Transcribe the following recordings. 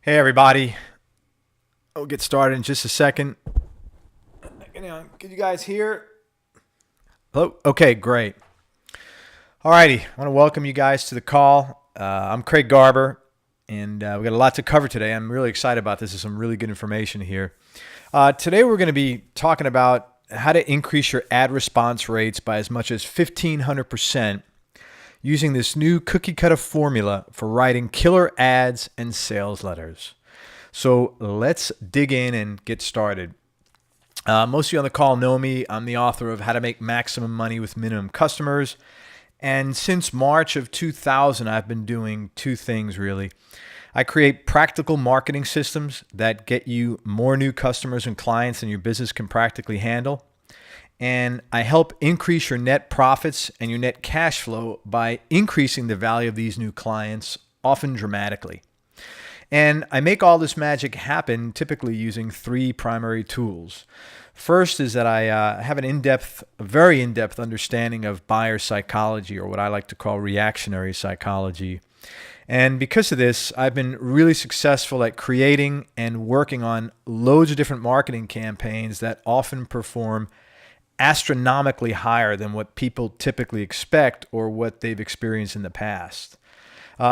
Hey everybody, we'll get started in just a second. Can you guys hear? Hello? Okay, great. Alrighty, I want to welcome you guys to the call. I'm Craig Garber, and we got a lot to cover today. I'm really excited about this. There's some really good information here. Today we're going to be talking about how to increase your ad response rates by as much as 1,500% using this new cookie cutter formula for writing killer ads and sales letters. So let's dig in and get started. Most of you on the call know me. I'm the author of How to Make Maximum Money with Minimum Customers. And since March of 2000, I've been doing two things really. I create practical marketing systems that get you more new customers and clients than your business can practically handle. And I help increase your net profits and your net cash flow by increasing the value of these new clients, often dramatically. And I make all this magic happen typically using three primary tools. First is that I have a very in-depth understanding of buyer psychology, or what I like to call reactionary psychology. And because of this, I've been really successful at creating and working on loads of different marketing campaigns that often perform astronomically higher than what people typically expect or what they've experienced in the past.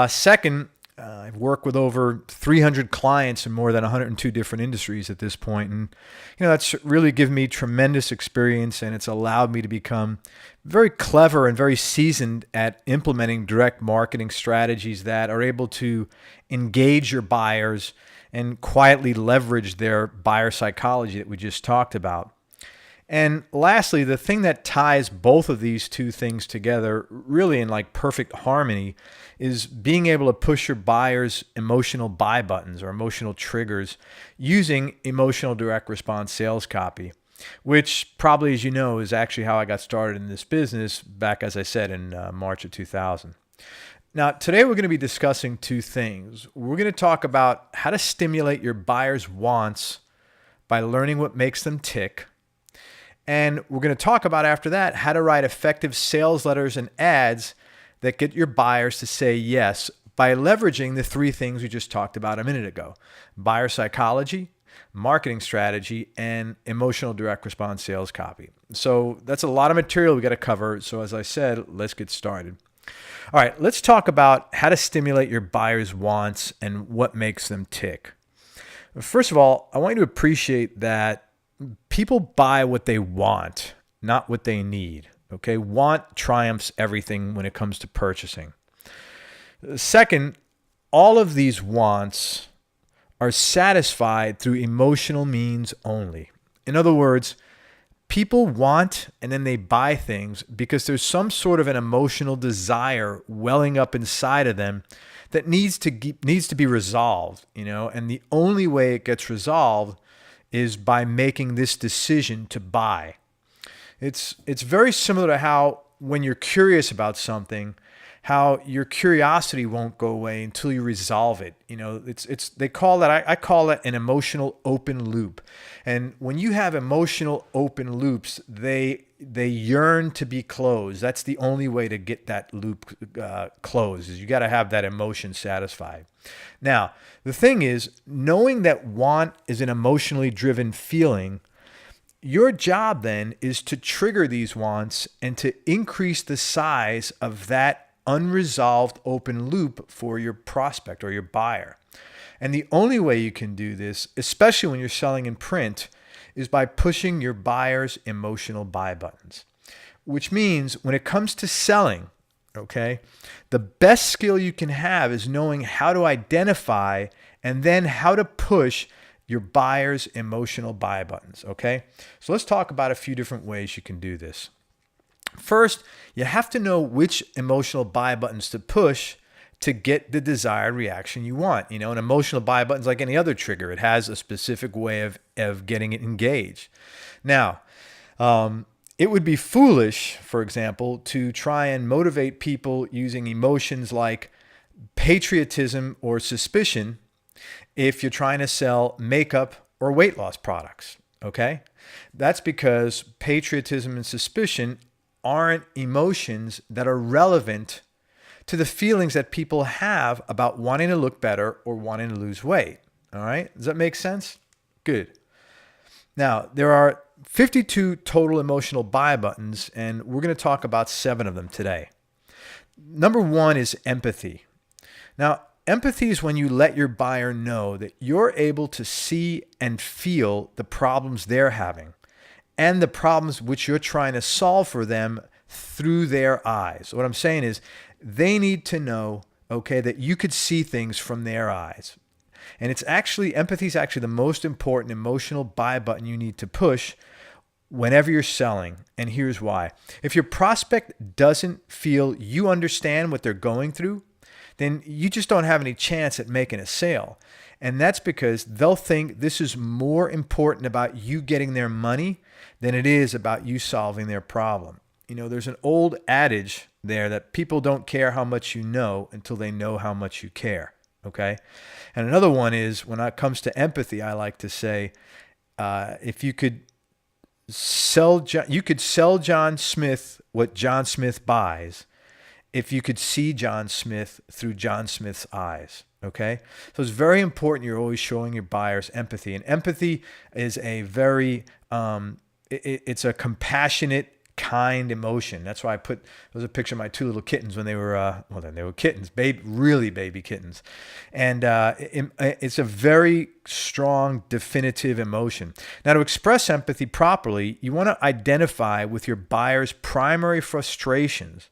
Second, I've worked with over 300 clients in more than 102 different industries at this point, and that's really given me tremendous experience, and it's allowed me to become very clever and very seasoned at implementing direct marketing strategies that are able to engage your buyers and quietly leverage their buyer psychology that we just talked about. And lastly, the thing that ties both of these two things together really in like perfect harmony is being able to push your buyers' emotional buy buttons or emotional triggers using emotional direct response sales copy, which probably, as you know, is actually how I got started in this business back, as I said, in March of 2000. Now, today we're going to be discussing two things. We're going to talk about how to stimulate your buyers' wants by learning what makes them tick. And we're going to talk about after that how to write effective sales letters and ads that get your buyers to say yes by leveraging the three things we just talked about a minute ago: buyer psychology, marketing strategy, and emotional direct response sales copy. So that's a lot of material we got to cover. So as I said, let's get started. All right, let's talk about how to stimulate your buyers' wants and what makes them tick. First of all, I want you to appreciate that people buy what they want, not what they need. Okay, want triumphs everything when it comes to purchasing. Second, all of these wants are satisfied through emotional means only. In other words, people want and then they buy things because there's some sort of an emotional desire welling up inside of them that needs to be resolved, and the only way it gets resolved is by making this decision to buy. It's very similar to how when you're curious about something, how your curiosity won't go away until you resolve it. They call that, I call it an emotional open loop. And when you have emotional open loops, they yearn to be closed. That's the only way to get that loop closed, is you got to have that emotion satisfied. Now, the thing is, knowing that want is an emotionally driven feeling, your job then is to trigger these wants and to increase the size of that unresolved open loop for your prospect or your buyer. And the only way you can do this, especially when you're selling in print, is by pushing your buyers' emotional buy buttons. Which means when it comes to selling, okay, the best skill you can have is knowing how to identify and then how to push your buyers' emotional buy buttons, okay? So let's talk about a few different ways you can do this. First, you have to know which emotional buy buttons to push to get the desired reaction you want. An emotional buy button is like any other trigger. It has a specific way of getting it engaged. Now, it would be foolish, for example, to try and motivate people using emotions like patriotism or suspicion if you're trying to sell makeup or weight loss products, okay? That's because patriotism and suspicion aren't emotions that are relevant to the feelings that people have about wanting to look better or wanting to lose weight. All right? Does that make sense? Good. Now, there are 52 total emotional buy buttons, and we're going to talk about 7 of them today. Number 1 is empathy. Now, empathy is when you let your buyer know that you're able to see and feel the problems they're having and the problems which you're trying to solve for them through their eyes. What I'm saying is they need to know, okay, that you could see things from their eyes. And empathy is actually the most important emotional buy button you need to push whenever you're selling. And here's why. If your prospect doesn't feel you understand what they're going through, then you just don't have any chance at making a sale. And that's because they'll think this is more important about you getting their money than it is about you solving their problem. You know, there's an old adage there that people don't care how much you know until they know how much you care. Okay. And another one is, when it comes to empathy, I like to say, if you could sell John Smith what John Smith buys, if you could see John Smith through John Smith's eyes. Okay. So it's very important you're always showing your buyers empathy. And empathy is a very, it's a compassionate, kind emotion. That's why there was a picture of my 2 little kittens when they were, they were kittens, really baby kittens. And it's a very strong, definitive emotion. Now, to express empathy properly, you want to identify with your buyer's primary frustrations.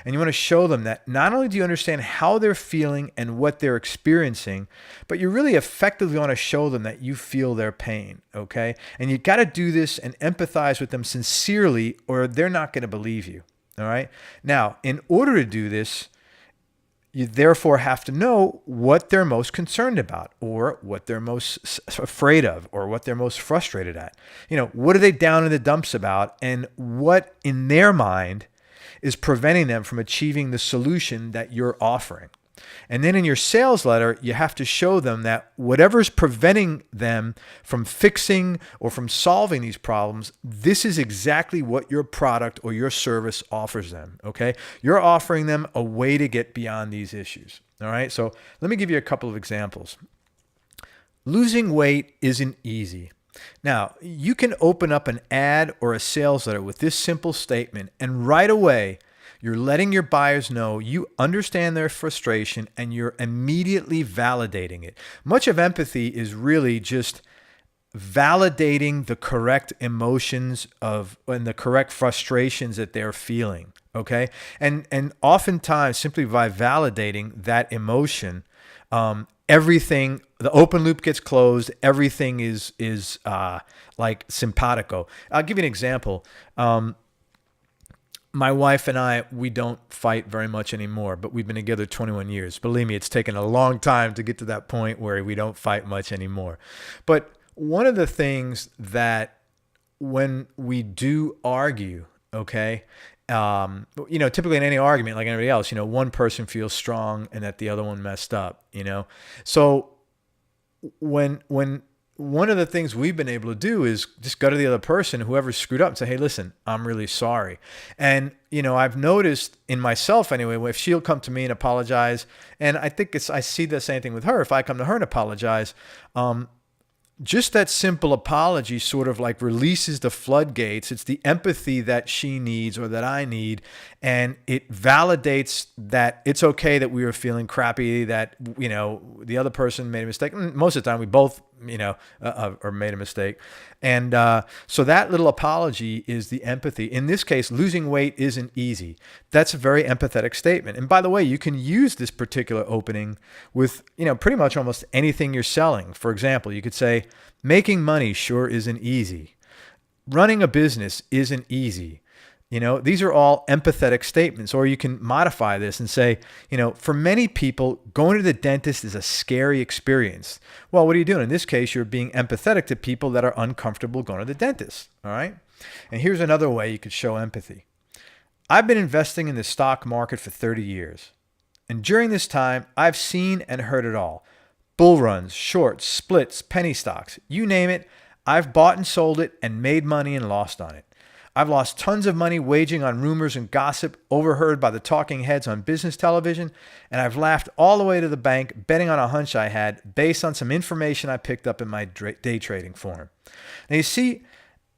And you want to show them that not only do you understand how they're feeling and what they're experiencing, but you really effectively want to show them that you feel their pain, okay? And you got to do this and empathize with them sincerely, or they're not going to believe you, all right? Now, in order to do this, you therefore have to know what they're most concerned about, or what they're most afraid of, or what they're most frustrated at. You know, what are they down in the dumps about, and what in their mind is preventing them from achieving the solution that you're offering. And then in your sales letter, you have to show them that whatever's preventing them from fixing or from solving these problems, this is exactly what your product or your service offers them, okay? You're offering them a way to get beyond these issues, all right? So let me give you a couple of examples. Losing weight isn't easy. Now, you can open up an ad or a sales letter with this simple statement, and right away, you're letting your buyers know you understand their frustration and you're immediately validating it. Much of empathy is really just validating the correct emotions and the correct frustrations that they're feeling, okay? And oftentimes, simply by validating that emotion, everything, the open loop gets closed. Everything is like simpatico. I'll give you an example. My wife and I, we don't fight very much anymore, but we've been together 21 years. Believe me, it's taken a long time to get to that point where we don't fight much anymore. But one of the things that when we do argue, okay, typically in any argument, like anybody else, one person feels strong and that the other one messed up, So when one of the things we've been able to do is just go to the other person, whoever screwed up, and say, hey, listen, I'm really sorry. And, I've noticed in myself anyway, if she'll come to me and apologize, and I think I see the same thing with her. If I come to her and apologize, just that simple apology sort of like releases the floodgates. It's the empathy that she needs or that I need. And it validates that it's okay that we were feeling crappy, that, the other person made a mistake. Most of the time we both, or made a mistake. And so that little apology is the empathy. In this case, losing weight isn't easy. That's a very empathetic statement. And by the way, you can use this particular opening with, pretty much almost anything you're selling. For example, you could say, making money sure isn't easy. Running a business isn't easy. These are all empathetic statements. Or you can modify this and say, for many people, going to the dentist is a scary experience. Well, what are you doing? In this case, you're being empathetic to people that are uncomfortable going to the dentist. All right. And here's another way you could show empathy. I've been investing in the stock market for 30 years. And during this time, I've seen and heard it all. Bull runs, shorts, splits, penny stocks, you name it. I've bought and sold it and made money and lost on it. I've lost tons of money waging on rumors and gossip overheard by the talking heads on business television, and I've laughed all the way to the bank betting on a hunch I had based on some information I picked up in my day trading forum. Now you see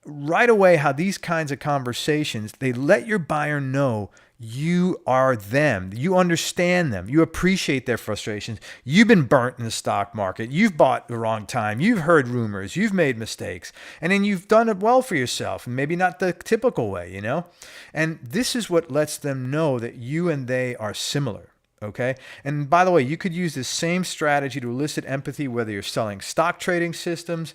right away how these kinds of conversations, they let your buyer know you are them. You understand them. You appreciate their frustrations. You've been burnt in the stock market. You've bought the wrong time. You've heard rumors. You've made mistakes. And then you've done it well for yourself, and maybe not the typical way, you know? And this is what lets them know that you and they are similar. Okay. And by the way, you could use this same strategy to elicit empathy, whether you're selling stock trading systems,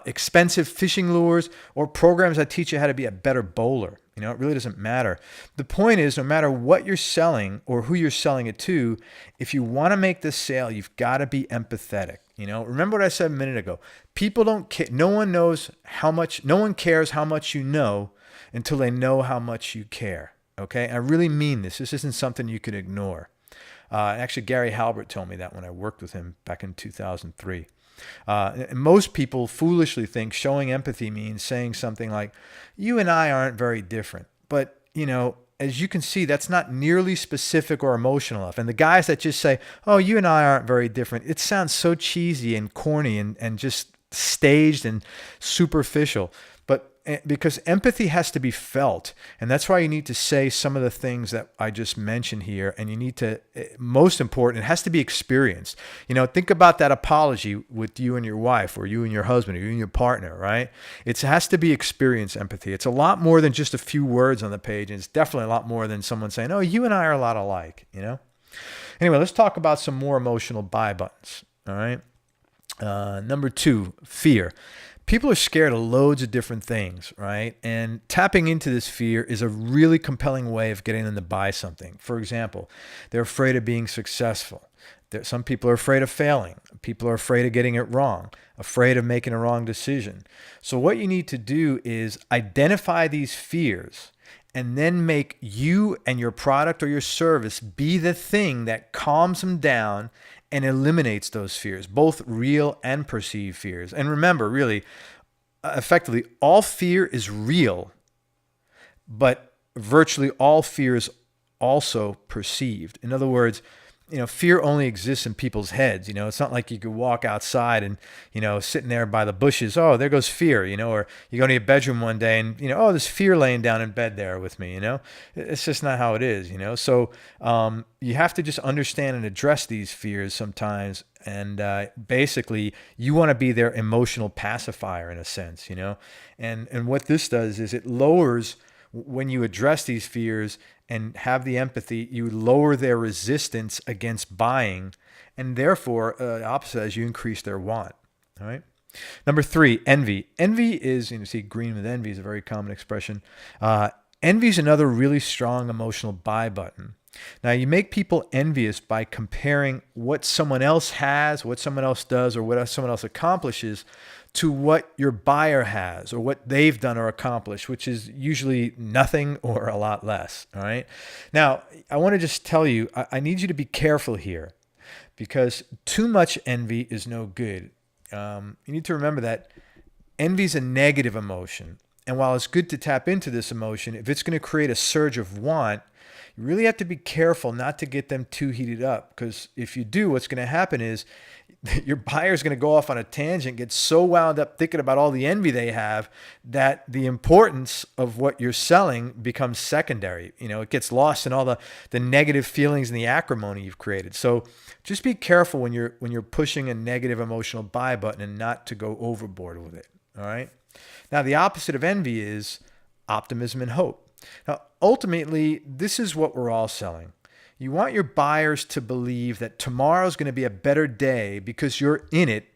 expensive fishing lures, or programs that teach you how to be a better bowler. You know, it really doesn't matter. The point is, no matter what you're selling or who you're selling it to, if you want to make this sale, you've got to be empathetic. You know, remember what I said a minute ago. People don't care. No one cares how much you know until they know how much you care. Okay. I really mean this. This isn't something you can ignore. Actually, Gary Halbert told me that when I worked with him back in 2003. And most people foolishly think showing empathy means saying something like, you and I aren't very different. But, you know, as you can see, that's not nearly specific or emotional enough. And the guys that just say, oh, you and I aren't very different, it sounds so cheesy and corny and just staged and superficial. But because empathy has to be felt. And that's why you need to say some of the things that I just mentioned here. And you need to, most important, it has to be experienced. You know, think about that apology with you and your wife, or you and your husband, or you and your partner, right? It has to be experienced empathy. It's a lot more than just a few words on the page. And it's definitely a lot more than someone saying, oh, you and I are a lot alike, you know? Anyway, let's talk about some more emotional buy buttons, all right? Number 2, fear. People are scared of loads of different things, right? And tapping into this fear is a really compelling way of getting them to buy something. For example, they're afraid of being successful. Some people are afraid of failing. People are afraid of getting it wrong, afraid of making a wrong decision. So what you need to do is identify these fears and then make you and your product or your service be the thing that calms them down and eliminates those fears, both real and perceived fears. And remember, really, effectively, all fear is real, but virtually all fear is also perceived. In other words, you know, fear only exists in people's heads. You know, it's not like you could walk outside and, you know, sitting there by the bushes, oh, there goes fear, you know, or you go to your bedroom one day and, you know, oh, there's fear laying down in bed there with me, you know. It's just not how it is, you know. So you have to just understand and address these fears sometimes. And basically, you want to be their emotional pacifier in a sense, you know. And what this does is it lowers, when you address these fears and have the empathy, you lower their resistance against buying, and therefore, opposite as you increase their want. All right. Number 3, envy. Envy is, you know, see, green with envy is a very common expression. Envy is another really strong emotional buy button. Now, you make people envious by comparing what someone else has, what someone else does, or what someone else accomplishes to what your buyer has or what they've done or accomplished, which is usually nothing or a lot less. All right. Now, I want to just tell you, I need you to be careful here, because too much envy is no good. You need to remember that envy is a negative emotion. And while it's good to tap into this emotion, if it's going to create a surge of want, you really have to be careful not to get them too heated up, because if you do, what's going to happen is your buyer's going to go off on a tangent, get so wound up thinking about all the envy they have that the importance of what you're selling becomes secondary. You know, it gets lost in all the negative feelings and the acrimony you've created. So just be careful when you're pushing a negative emotional buy button and not to go overboard with it. All right. Now, the opposite of envy is optimism and hope. Now, ultimately, this is what we're all selling. You want your buyers to believe that tomorrow is going to be a better day because you're in it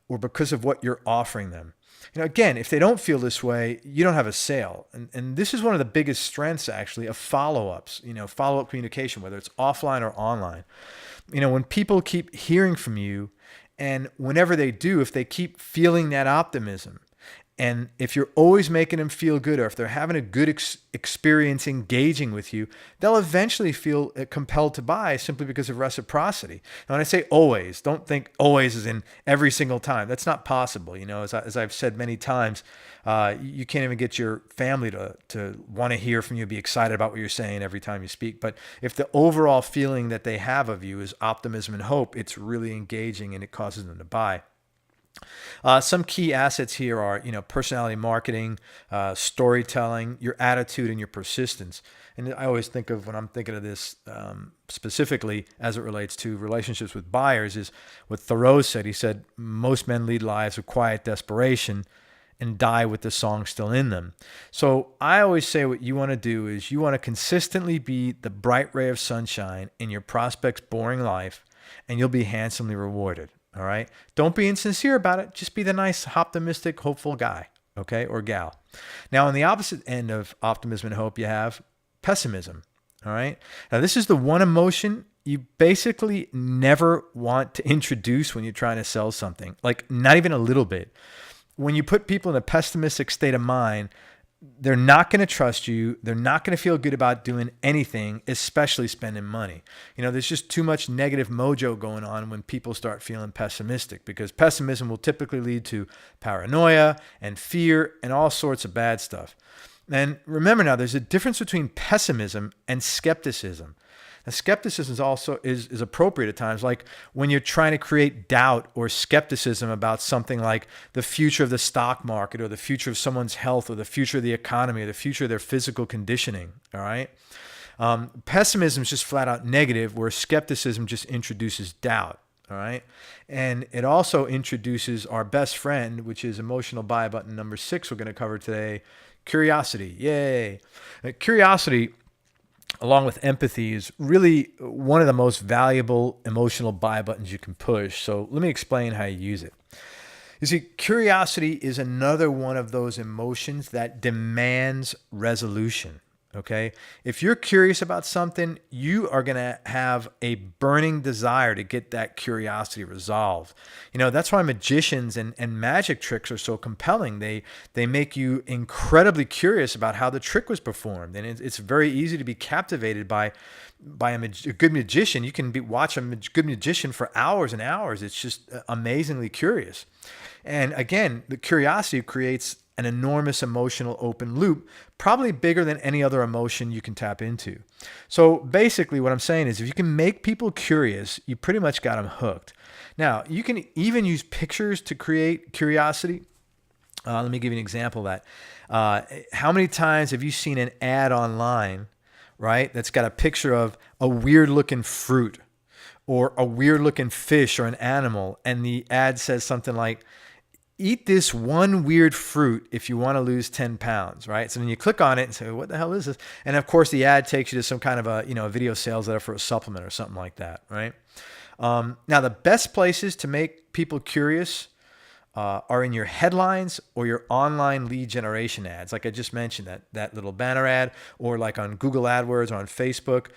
or because of what you're offering them. You know, again, if they don't feel this way, you don't have a sale. And this is one of the biggest strengths, actually, of follow-ups, you know, follow-up communication, whether it's offline or online. You know, when people keep hearing from you, and whenever they do, if they keep feeling that optimism, And if you're always making them feel good, or if they're having a good experience engaging with you, they'll eventually feel compelled to buy simply because of reciprocity. Now, when I say always, don't think always as in every single time. That's not possible. You know, as I've said many times, you can't even get your family to want to hear from you, be excited about what you're saying every time you speak. But if the overall feeling that they have of you is optimism and hope, it's really engaging and it causes them to buy. Some key assets here are, personality marketing, storytelling, your attitude, and your persistence. And I always think of, when I'm thinking of this specifically as it relates to relationships with buyers, is what Thoreau said. He said, most men lead lives of quiet desperation and die with the song still in them. So I always say what you want to do is you want to consistently be the bright ray of sunshine in your prospect's boring life, and you'll be handsomely rewarded. All right. Don't be insincere about it. Just be the nice, optimistic, hopeful guy. Okay. Or gal. Now, on the opposite end of optimism and hope, you have pessimism. All right. Now, this is the one emotion you basically never want to introduce when you're trying to sell something, like not even a little bit. When you put people in a pessimistic state of mind, they're not going to trust you. They're not going to feel good about doing anything, especially spending money. There's just too much negative mojo going on when people start feeling pessimistic, because pessimism will typically lead to paranoia and fear and all sorts of bad stuff. And remember now, there's a difference between pessimism and skepticism. Now, skepticism is also is appropriate at times, like when you're trying to create doubt or skepticism about something like the future of the stock market, or the future of someone's health, or the future of the economy, or the future of their physical conditioning. All right. Pessimism is just flat out negative, where skepticism just introduces doubt. All right. And it also introduces our best friend, which is emotional buy button number 6 we're going to cover today, curiosity. Yay. Curiosity, along with empathy, is really one of the most valuable emotional buy buttons you can push. So let me explain how you use it. You see, curiosity is another one of those emotions that demands resolution. Okay. If you're curious about something, you are going to have a burning desire to get that curiosity resolved. That's why magicians and magic tricks are so compelling. They make you incredibly curious about how the trick was performed. And it's very easy to be captivated by a good magician. You can watch a good magician for hours and hours. It's just amazingly curious. And again, the curiosity creates an enormous emotional open loop, probably bigger than any other emotion you can tap into. So basically what I'm saying is, if you can make people curious, you pretty much got them hooked. Now, you can even use pictures to create curiosity. Let me give you an example of that. How many times have you seen an ad online, right, that's got a picture of a weird looking fruit or a weird looking fish or an animal, and the ad says something like, eat this one weird fruit if you want to lose 10 pounds, right? So then you click on it and say, what the hell is this? And of course the ad takes you to some kind of a video sales letter for a supplement or something like that, right? Now the best places to make people curious are in your headlines or your online lead generation ads. Like I just mentioned, that little banner ad, or like on Google AdWords or on Facebook.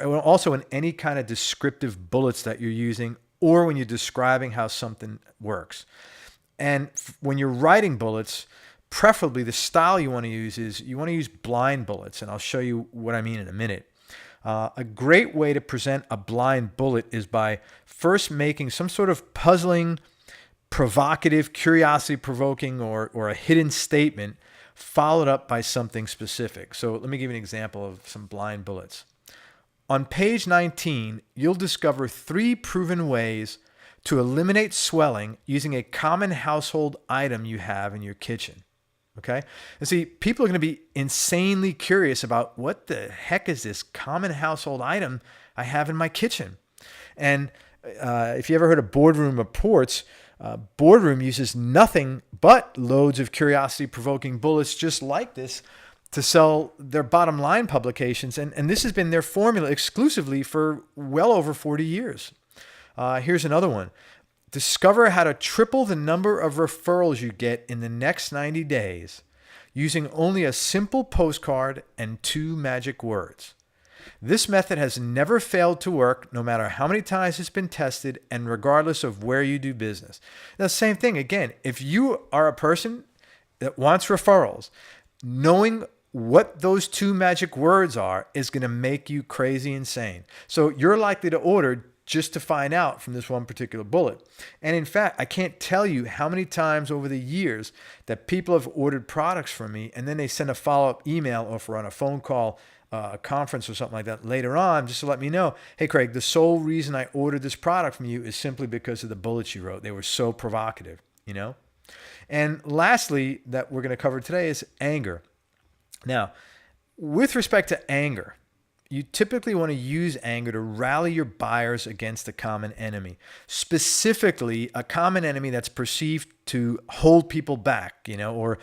Also in any kind of descriptive bullets that you're using, or when you're describing how something works. And when you're writing bullets, preferably the style you want to use is you want to use blind bullets. And I'll show you what I mean in a minute. A great way to present a blind bullet is by first making some sort of puzzling, provocative, curiosity-provoking, or a hidden statement, followed up by something specific. So let me give you an example of some blind bullets. On page 19, you'll discover 3 proven ways to eliminate swelling using a common household item you have in your kitchen. Okay? And see, people are going to be insanely curious about, what the heck is this common household item I have in my kitchen? And if you ever heard of Boardroom Reports, Boardroom uses nothing but loads of curiosity-provoking bullets just like this to sell their bottom line publications. And this has been their formula exclusively for well over 40 years. Here's another one. Discover how to triple the number of referrals you get in the next 90 days using only a simple postcard and 2 magic words. This method has never failed to work, no matter how many times it's been tested and regardless of where you do business. Now, same thing again, if you are a person that wants referrals, knowing what those two magic words are is going to make you crazy insane. So you're likely to order just to find out from this one particular bullet. And in fact, I can't tell you how many times over the years that people have ordered products from me and then they send a follow-up email, or if we're on a phone call, a conference or something like that later on, just to let me know, hey Craig, the sole reason I ordered this product from you is simply because of the bullets you wrote. They were so provocative, you know? And lastly, that we're going to cover today is anger. Now, with respect to anger, you typically want to use anger to rally your buyers against a common enemy, specifically a common enemy that's perceived to hold people back, you know, or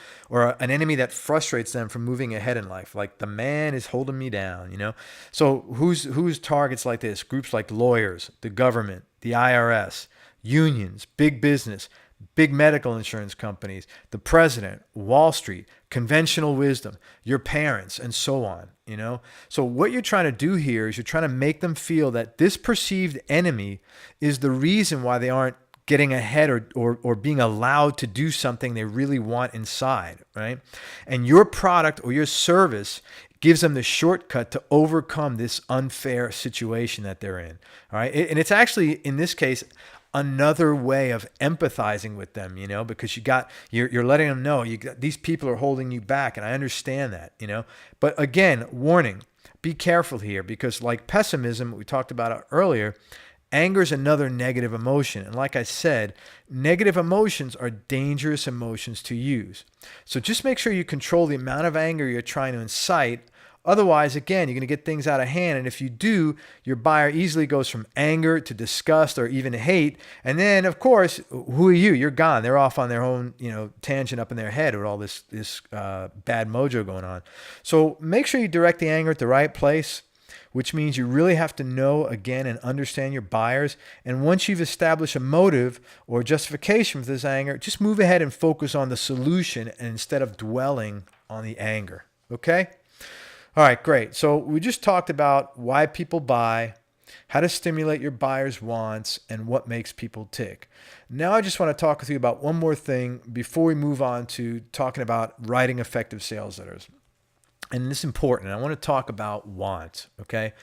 an enemy that frustrates them from moving ahead in life. Like, the man is holding me down, you know. So who's targets like this? Groups like lawyers, the government, the IRS, unions, big business, big medical insurance companies, the president, Wall Street, conventional wisdom, your parents, and so on, you know? So what you're trying to do here is you're trying to make them feel that this perceived enemy is the reason why they aren't getting ahead or being allowed to do something they really want inside, right? And your product or your service gives them the shortcut to overcome this unfair situation that they're in, all right? And it's actually, in this case, another way of empathizing with them, you know, because you're letting them know these people are holding you back, and I understand that, you know. But again, warning, be careful here, because like pessimism, we talked about earlier, anger is another negative emotion. And like I said, negative emotions are dangerous emotions to use. So just make sure you control the amount of anger you're trying to incite. Otherwise, again, you're going to get things out of hand. And if you do, your buyer easily goes from anger to disgust or even hate. And then, of course, who are you? You're gone. They're off on their own, you know, tangent up in their head with all this bad mojo going on. So make sure you direct the anger at the right place, which means you really have to know, again, and understand your buyers. And once you've established a motive or justification for this anger, just move ahead and focus on the solution instead of dwelling on the anger. Okay? All right, great. So we just talked about why people buy, how to stimulate your buyers' wants, and what makes people tick. Now I just want to talk with you about one more thing before we move on to talking about writing effective sales letters. And this is important. I want to talk about want, okay?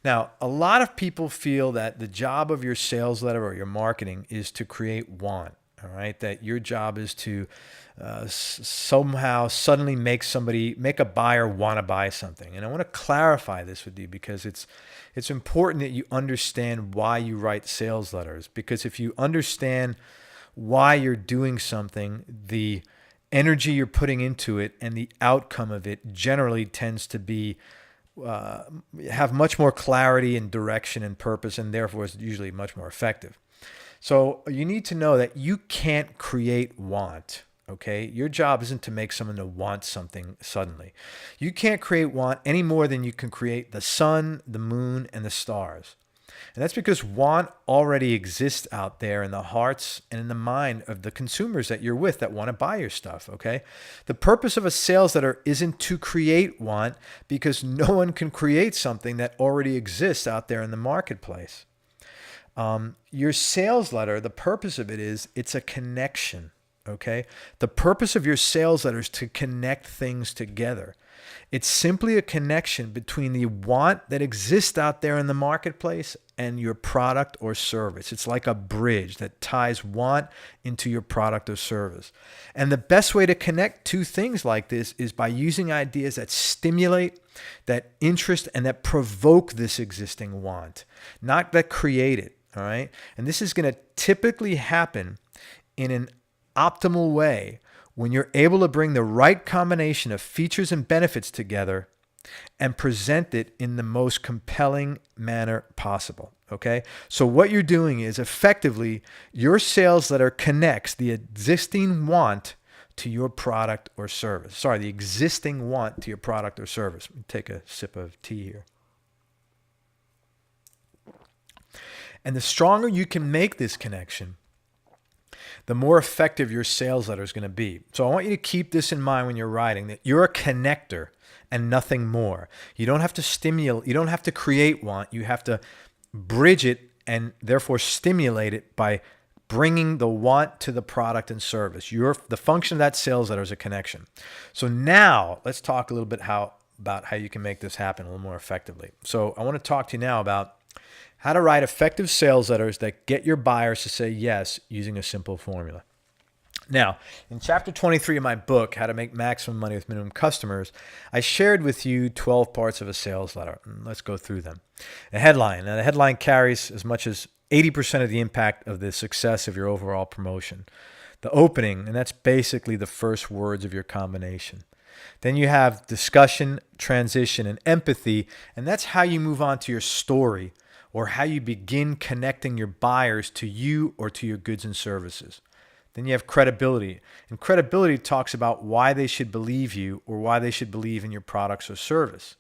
Now, a lot of people feel that the job of your sales letter or your marketing is to create want, all right? That your job is to somehow suddenly make a buyer want to buy something. And I want to clarify this with you, because it's important that you understand why you write sales letters. Because if you understand why you're doing something, the energy you're putting into it and the outcome of it generally tends to be have much more clarity and direction and purpose, and therefore is usually much more effective. So you need to know that you can't create want. Okay, your job isn't to make someone to want something suddenly. You can't create want any more than you can create the sun, the moon, and the stars. And that's because want already exists out there in the hearts and in the mind of the consumers that you're with that want to buy your stuff, okay? The purpose of a sales letter isn't to create want, because no one can create something that already exists out there in the marketplace. Your sales letter, the purpose of it is it's a connection. Okay. The purpose of your sales letter is to connect things together. It's simply a connection between the want that exists out there in the marketplace and your product or service. It's like a bridge that ties want into your product or service. And the best way to connect two things like this is by using ideas that stimulate, that interest, and that provoke this existing want, not that create it. All right. And this is going to typically happen in an optimal way when you're able to bring the right combination of features and benefits together and present it in the most compelling manner possible. Okay? So what you're doing is effectively your sales letter connects the existing want to your product or service. Sorry, the existing want to your product or service. Let me take a sip of tea here. And the stronger you can make this connection, the more effective your sales letter is going to be. So I want you to keep this in mind when you're writing, that you're a connector and nothing more. You don't have to stimulate, you don't have to create want. You have to bridge it and therefore stimulate it by bringing the want to the product and service. The function of that sales letter is a connection. So now let's talk a little bit about how you can make this happen a little more effectively. So I want to talk to you now about how to write effective sales letters that get your buyers to say yes using a simple formula. Now, in chapter 23 of my book, How to Make Maximum Money with Minimum Customers, I shared with you 12 parts of a sales letter. Let's go through them. A headline. Now, the headline carries as much as 80% of the impact of the success of your overall promotion. The opening, and that's basically the first words of your combination. Then you have discussion, transition, and empathy, and that's how you move on to your story or how you begin connecting your buyers to you or to your goods and services. Then you have credibility, and credibility talks about why they should believe you or why they should believe in your products or service.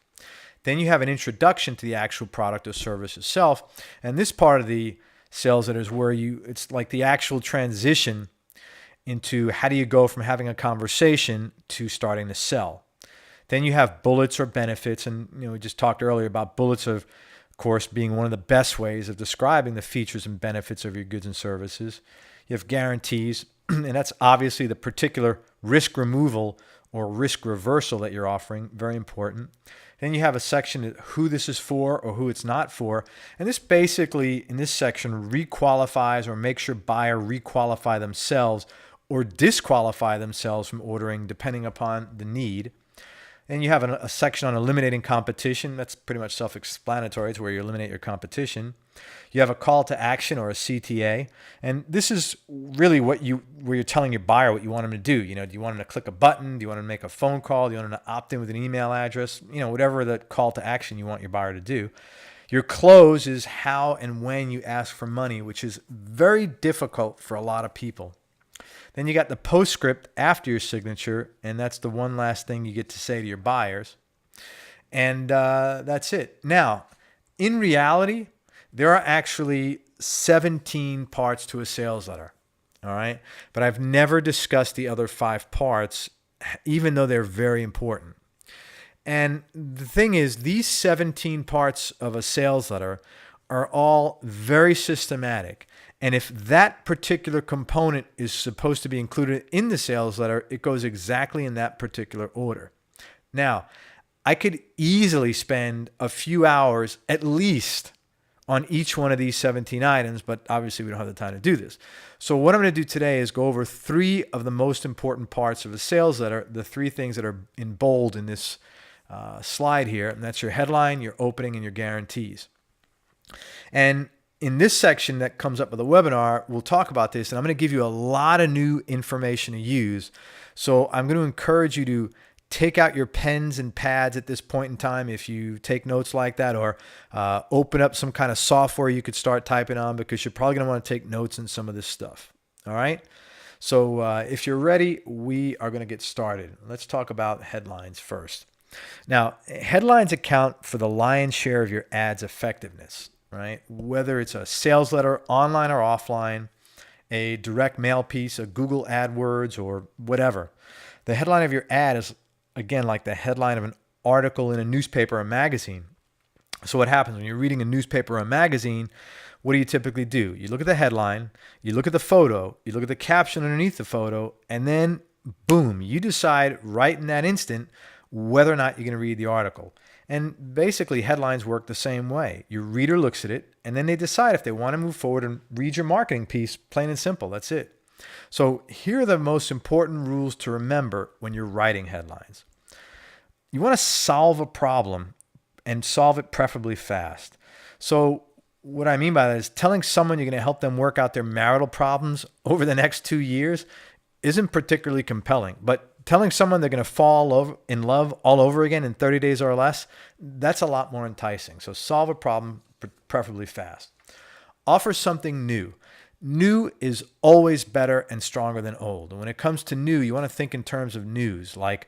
Then you have an introduction to the actual product or service itself. And this part of the sales letter is where it's like the actual transition into how do you go from having a conversation to starting to sell. Then you have bullets or benefits. And we just talked earlier about bullets, of course, being one of the best ways of describing the features and benefits of your goods and services. You have guarantees, and that's obviously the particular risk removal or risk reversal that you're offering. Very important. Then you have a section who this is for or who it's not for. And this basically, in this section, requalifies or makes your buyer requalify themselves or disqualify themselves from ordering depending upon the need. Then you have a section on eliminating competition. That's pretty much self-explanatory. It's where you eliminate your competition. You have a call to action or a CTA. And this is really where you're telling your buyer what you want them to do. Do you want them to click a button? Do you want them to make a phone call? Do you want them to opt in with an email address? Whatever the call to action you want your buyer to do. Your close is how and when you ask for money, which is very difficult for a lot of people. Then you got the postscript after your signature, and that's the one last thing you get to say to your buyers. And that's it. Now, in reality, there are actually 17 parts to a sales letter, all right? But I've never discussed the other 5 parts, even though they're very important. And the thing is, these 17 parts of a sales letter are all very systematic. And if that particular component is supposed to be included in the sales letter, it goes exactly in that particular order. Now, I could easily spend a few hours at least on each one of these 17 items, but obviously we don't have the time to do this. So what I'm going to do today is go over 3 of the most important parts of a sales letter, the 3 things that are in bold in this slide here, and that's your headline, your opening, and your guarantees. And in this section that comes up with the webinar, we'll talk about this, and I'm going to give you a lot of new information to use. So I'm going to encourage you to take out your pens and pads at this point in time if you take notes like that, or open up some kind of software you could start typing on, because you're probably going to want to take notes in some of this stuff. All right? So if you're ready, we are going to get started. Let's talk about headlines first. Now, headlines account for the lion's share of your ad's effectiveness, right? Whether it's a sales letter, online or offline, a direct mail piece, a Google AdWords, or whatever. The headline of your ad is, again, like the headline of an article in a newspaper or magazine. So what happens when you're reading a newspaper or a magazine? What do you typically do? You look at the headline, you look at the photo, you look at the caption underneath the photo, and then boom, you decide right in that instant whether or not you're going to read the article. And basically, headlines work the same way. Your reader looks at it, and then they decide if they want to move forward and read your marketing piece, plain and simple. That's it. So here are the most important rules to remember when you're writing headlines. You want to solve a problem and solve it preferably fast. So what I mean by that is telling someone you're going to help them work out their marital problems over the next 2 years isn't particularly compelling. But telling someone they're going to fall in love all over again in 30 days or less, that's a lot more enticing. So solve a problem preferably fast. Offer something new. New is always better and stronger than old. And when it comes to new, you want to think in terms of news, like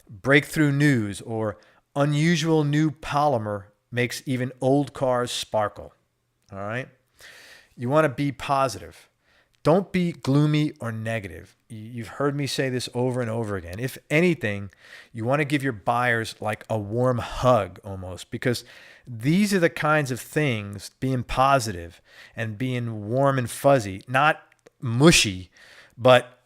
breakthrough news or unusual new polymer makes even old cars sparkle. All right? You want to be positive. Don't be gloomy or negative. You've heard me say this over and over again. If anything, you want to give your buyers like a warm hug almost, because these are the kinds of things, being positive and being warm and fuzzy, not mushy, but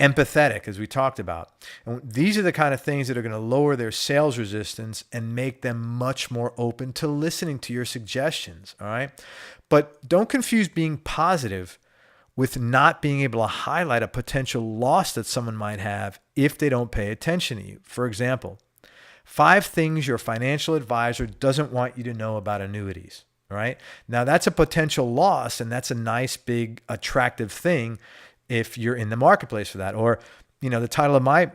empathetic, as we talked about. And these are the kind of things that are going to lower their sales resistance and make them much more open to listening to your suggestions. All right. But don't confuse being positive with not being able to highlight a potential loss that someone might have if they don't pay attention to you. For example, 5 things your financial advisor doesn't want you to know about annuities. All right. Now that's a potential loss, and that's a nice, big, attractive thing if you're in the marketplace for that. Or, the title of my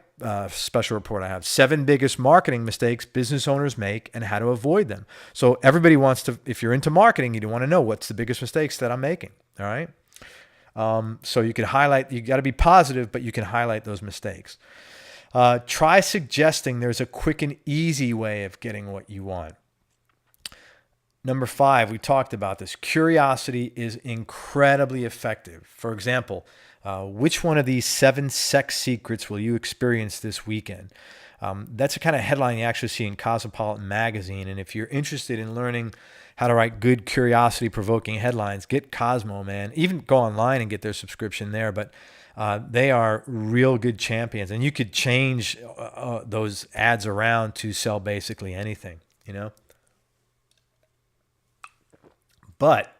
special report I have, 7 biggest marketing mistakes business owners make and how to avoid them. So everybody wants to, if you're into marketing, you want to know what's the biggest mistakes that I'm making. All right. So you can highlight, you got to be positive, but you can highlight those mistakes. Try suggesting there's a quick and easy way of getting what you want. Number 5, we talked about this. Curiosity is incredibly effective. For example, which one of these 7 sex secrets will you experience this weekend? That's a kind of headline you actually see in Cosmopolitan magazine. And if you're interested in learning how to write good curiosity-provoking headlines, get Cosmo, man. Even go online and get their subscription there. But they are real good champions. And you could change those ads around to sell basically anything, But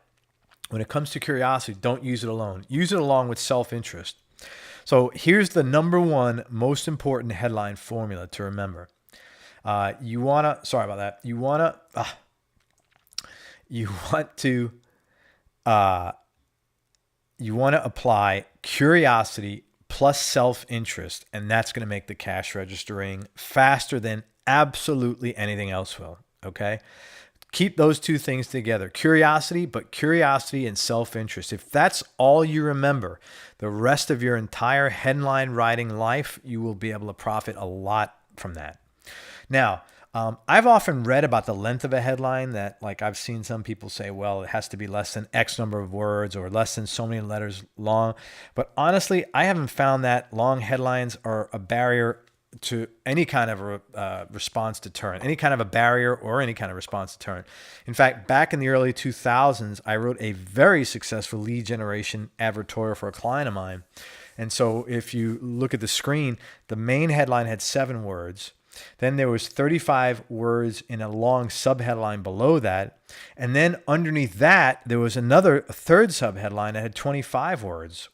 when it comes to curiosity, don't use it alone. Use it along with self-interest. So here's the number 1 most important headline formula to remember. You want to apply curiosity plus self-interest, and that's going to make the cash register ring faster than absolutely anything else will. Okay. Keep those 2 things together. Curiosity and self-interest. If that's all you remember, the rest of your entire headline writing life, you will be able to profit a lot from that. Now, I've often read about the length of a headline that, like, I've seen some people say, well, it has to be less than X number of words or less than so many letters long. But honestly, I haven't found that long headlines are a barrier to any kind of response deterrent, any kind of a barrier or any kind of response deterrent. In fact, back in the early 2000s, I wrote a very successful lead generation advertorial for a client of mine. And so if you look at the screen, the main headline had 7 words. Then there was 35 words in a long subheadline below that. And then underneath that, there was a third subheadline that had 25 words.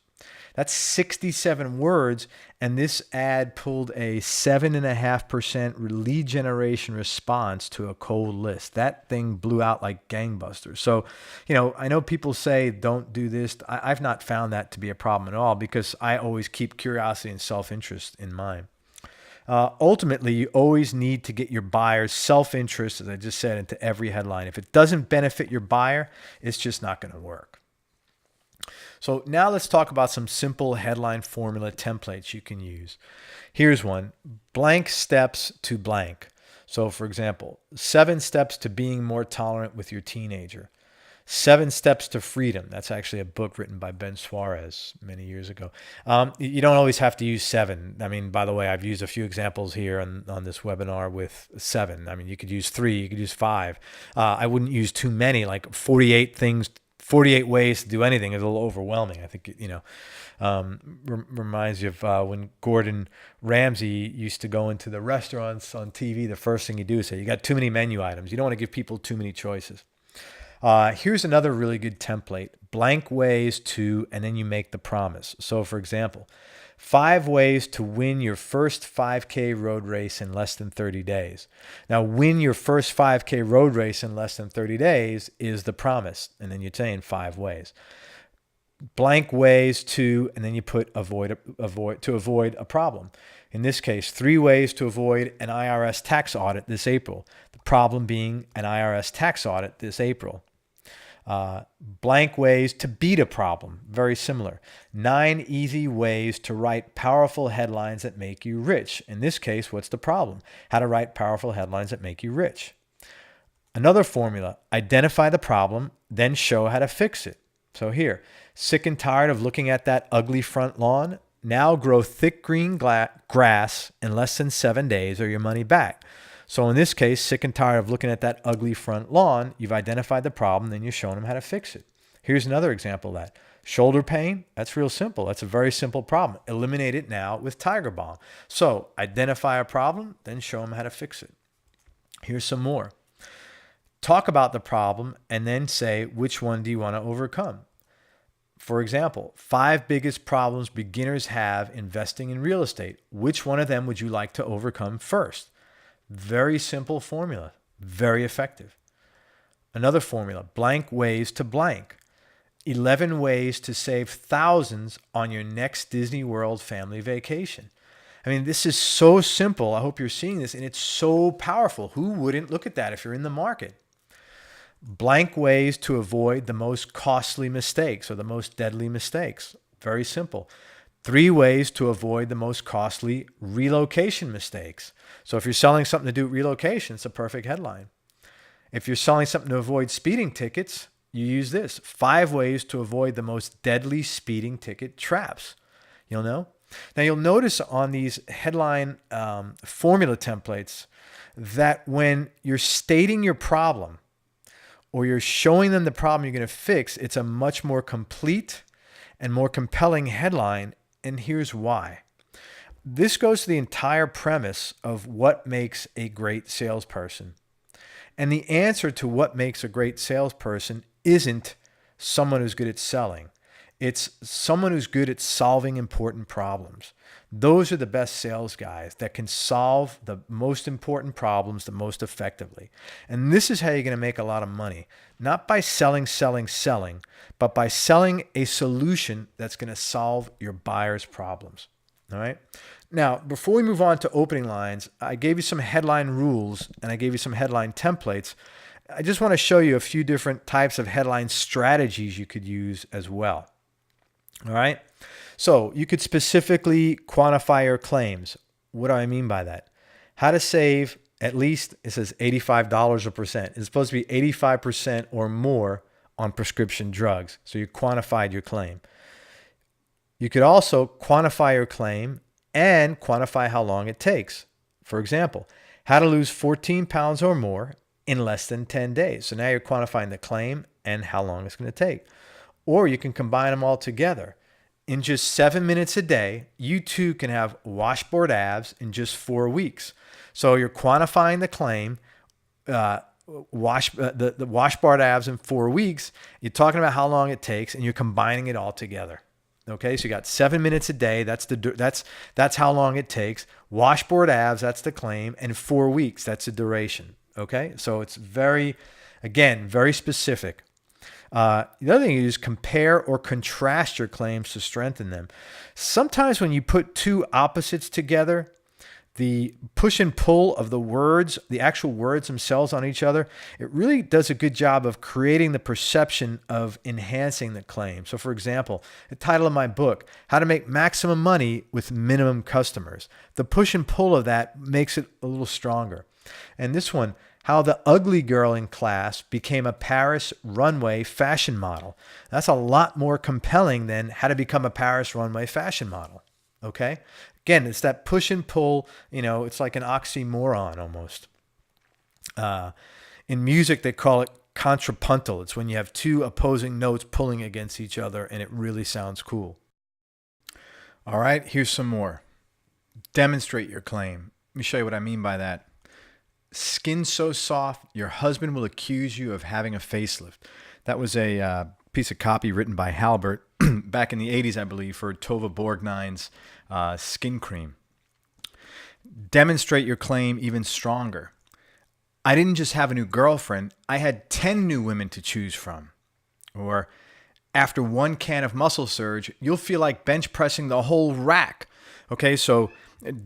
That's 67 words, and this ad pulled a 7.5% lead generation response to a cold list. That thing blew out like gangbusters. So, I know people say don't do this. I've not found that to be a problem at all because I always keep curiosity and self-interest in mind. Ultimately, you always need to get your buyer's self-interest, as I just said, into every headline. If it doesn't benefit your buyer, it's just not going to work. So now let's talk about some simple headline formula templates you can use. Here's one: blank steps to blank. So for example, 7 steps to being more tolerant with your teenager. 7 Steps to Freedom. That's actually a book written by Ben Suarez many years ago. You don't always have to use 7. I mean, by the way, I've used a few examples here on this webinar with 7. I mean, you could use 3, you could use 5. I wouldn't use too many, like 48 ways to do anything is a little overwhelming. I think, reminds you of when Gordon Ramsay used to go into the restaurants on TV. The first thing you do is say, you got too many menu items. You don't want to give people too many choices. Here's another really good template: blank ways to, and then you make the promise. So for example, 5 ways to win your first 5K road race in less than 30 days. Now, win your first 5K road race in less than 30 days is the promise. And then you're saying 5 ways. Blank ways to, and then you put avoid a problem. In this case, 3 ways to avoid an IRS tax audit this April. The problem being an IRS tax audit this April. Blank ways to beat a problem. Very similar. 9 easy ways to write powerful headlines that make you rich. In this case, what's the problem? How to write powerful headlines that make you rich. Another formula: identify the problem, then show how to fix it. So here, sick and tired of looking at that ugly front lawn? Now grow thick green grass in less than 7 days or your money back. So in this case, sick and tired of looking at that ugly front lawn, you've identified the problem, then you're showing them how to fix it. Here's another example of that. Shoulder pain, that's real simple. That's a very simple problem. Eliminate it now with Tiger Balm. So identify a problem, then show them how to fix it. Here's some more. Talk about the problem and then say, which one do you want to overcome? For example, 5 biggest problems beginners have investing in real estate. Which one of them would you like to overcome first? Very simple formula, very effective. Another formula, blank ways to blank. 11 ways to save thousands on your next Disney World family vacation. I mean, this is so simple. I hope you're seeing this, and it's so powerful. Who wouldn't look at that if you're in the market? Blank ways to avoid the most costly mistakes or the most deadly mistakes. Very simple. 3 ways to avoid the most costly relocation mistakes. So if you're selling something to do relocation, it's a perfect headline. If you're selling something to avoid speeding tickets, you use this. 5 ways to avoid the most deadly speeding ticket traps. You'll know. Now you'll notice on these headline formula templates that when you're stating your problem or you're showing them the problem you're going to fix, it's a much more complete and more compelling headline. And here's why. This goes to the entire premise of what makes a great salesperson. And the answer to what makes a great salesperson isn't someone who's good at selling. It's someone who's good at solving important problems. Those are the best sales guys that can solve the most important problems the most effectively. And this is how you're going to make a lot of money. Not by selling, but by selling a solution that's going to solve your buyer's problems. All right. Now, before we move on to opening lines, I gave you some headline rules and I gave you some headline templates. I just want to show you a few different types of headline strategies you could use as well. All right. So you could specifically quantify your claims. What do I mean by that? How to save at least, it says $85 a percent. It's supposed to be 85% or more on prescription drugs. So you quantified your claim. You could also quantify your claim and quantify how long it takes. For example, how to lose 14 pounds or more in less than 10 days. So now you're quantifying the claim and how long it's going to take. Or you can combine them all together. In just 7 minutes a day, you too can have washboard abs in just 4 weeks. So you're quantifying the claim, the washboard abs in 4 weeks. You're talking about how long it takes, and you're combining it all together. Okay, so you got 7 minutes a day. That's how long it takes. Washboard abs, that's the claim, and 4 weeks, that's the duration. Okay, so it's very specific. The other thing is compare or contrast your claims to strengthen them. Sometimes when you put two opposites together, the push and pull of the words, the actual words themselves on each other, it really does a good job of creating the perception of enhancing the claim. So for example, the title of my book, How to Make Maximum Money with Minimum Customers. The push and pull of that makes it a little stronger. And this one, How the Ugly Girl in Class Became a Paris Runway Fashion Model. That's a lot more compelling than How to Become a Paris Runway Fashion Model. Okay? Again, it's that push and pull, it's like an oxymoron almost. In music, they call it contrapuntal. It's when you have two opposing notes pulling against each other and it really sounds cool. All right, here's some more. Demonstrate your claim. Let me show you what I mean by that. Skin so soft, your husband will accuse you of having a facelift. That was a piece of copy written by Halbert back in the 80s, I believe, for Tova Borgnine's skin cream. Demonstrate your claim even stronger. I didn't just have a new girlfriend. I had 10 new women to choose from. Or after 1 can of muscle surge, you'll feel like bench pressing the whole rack. Okay, so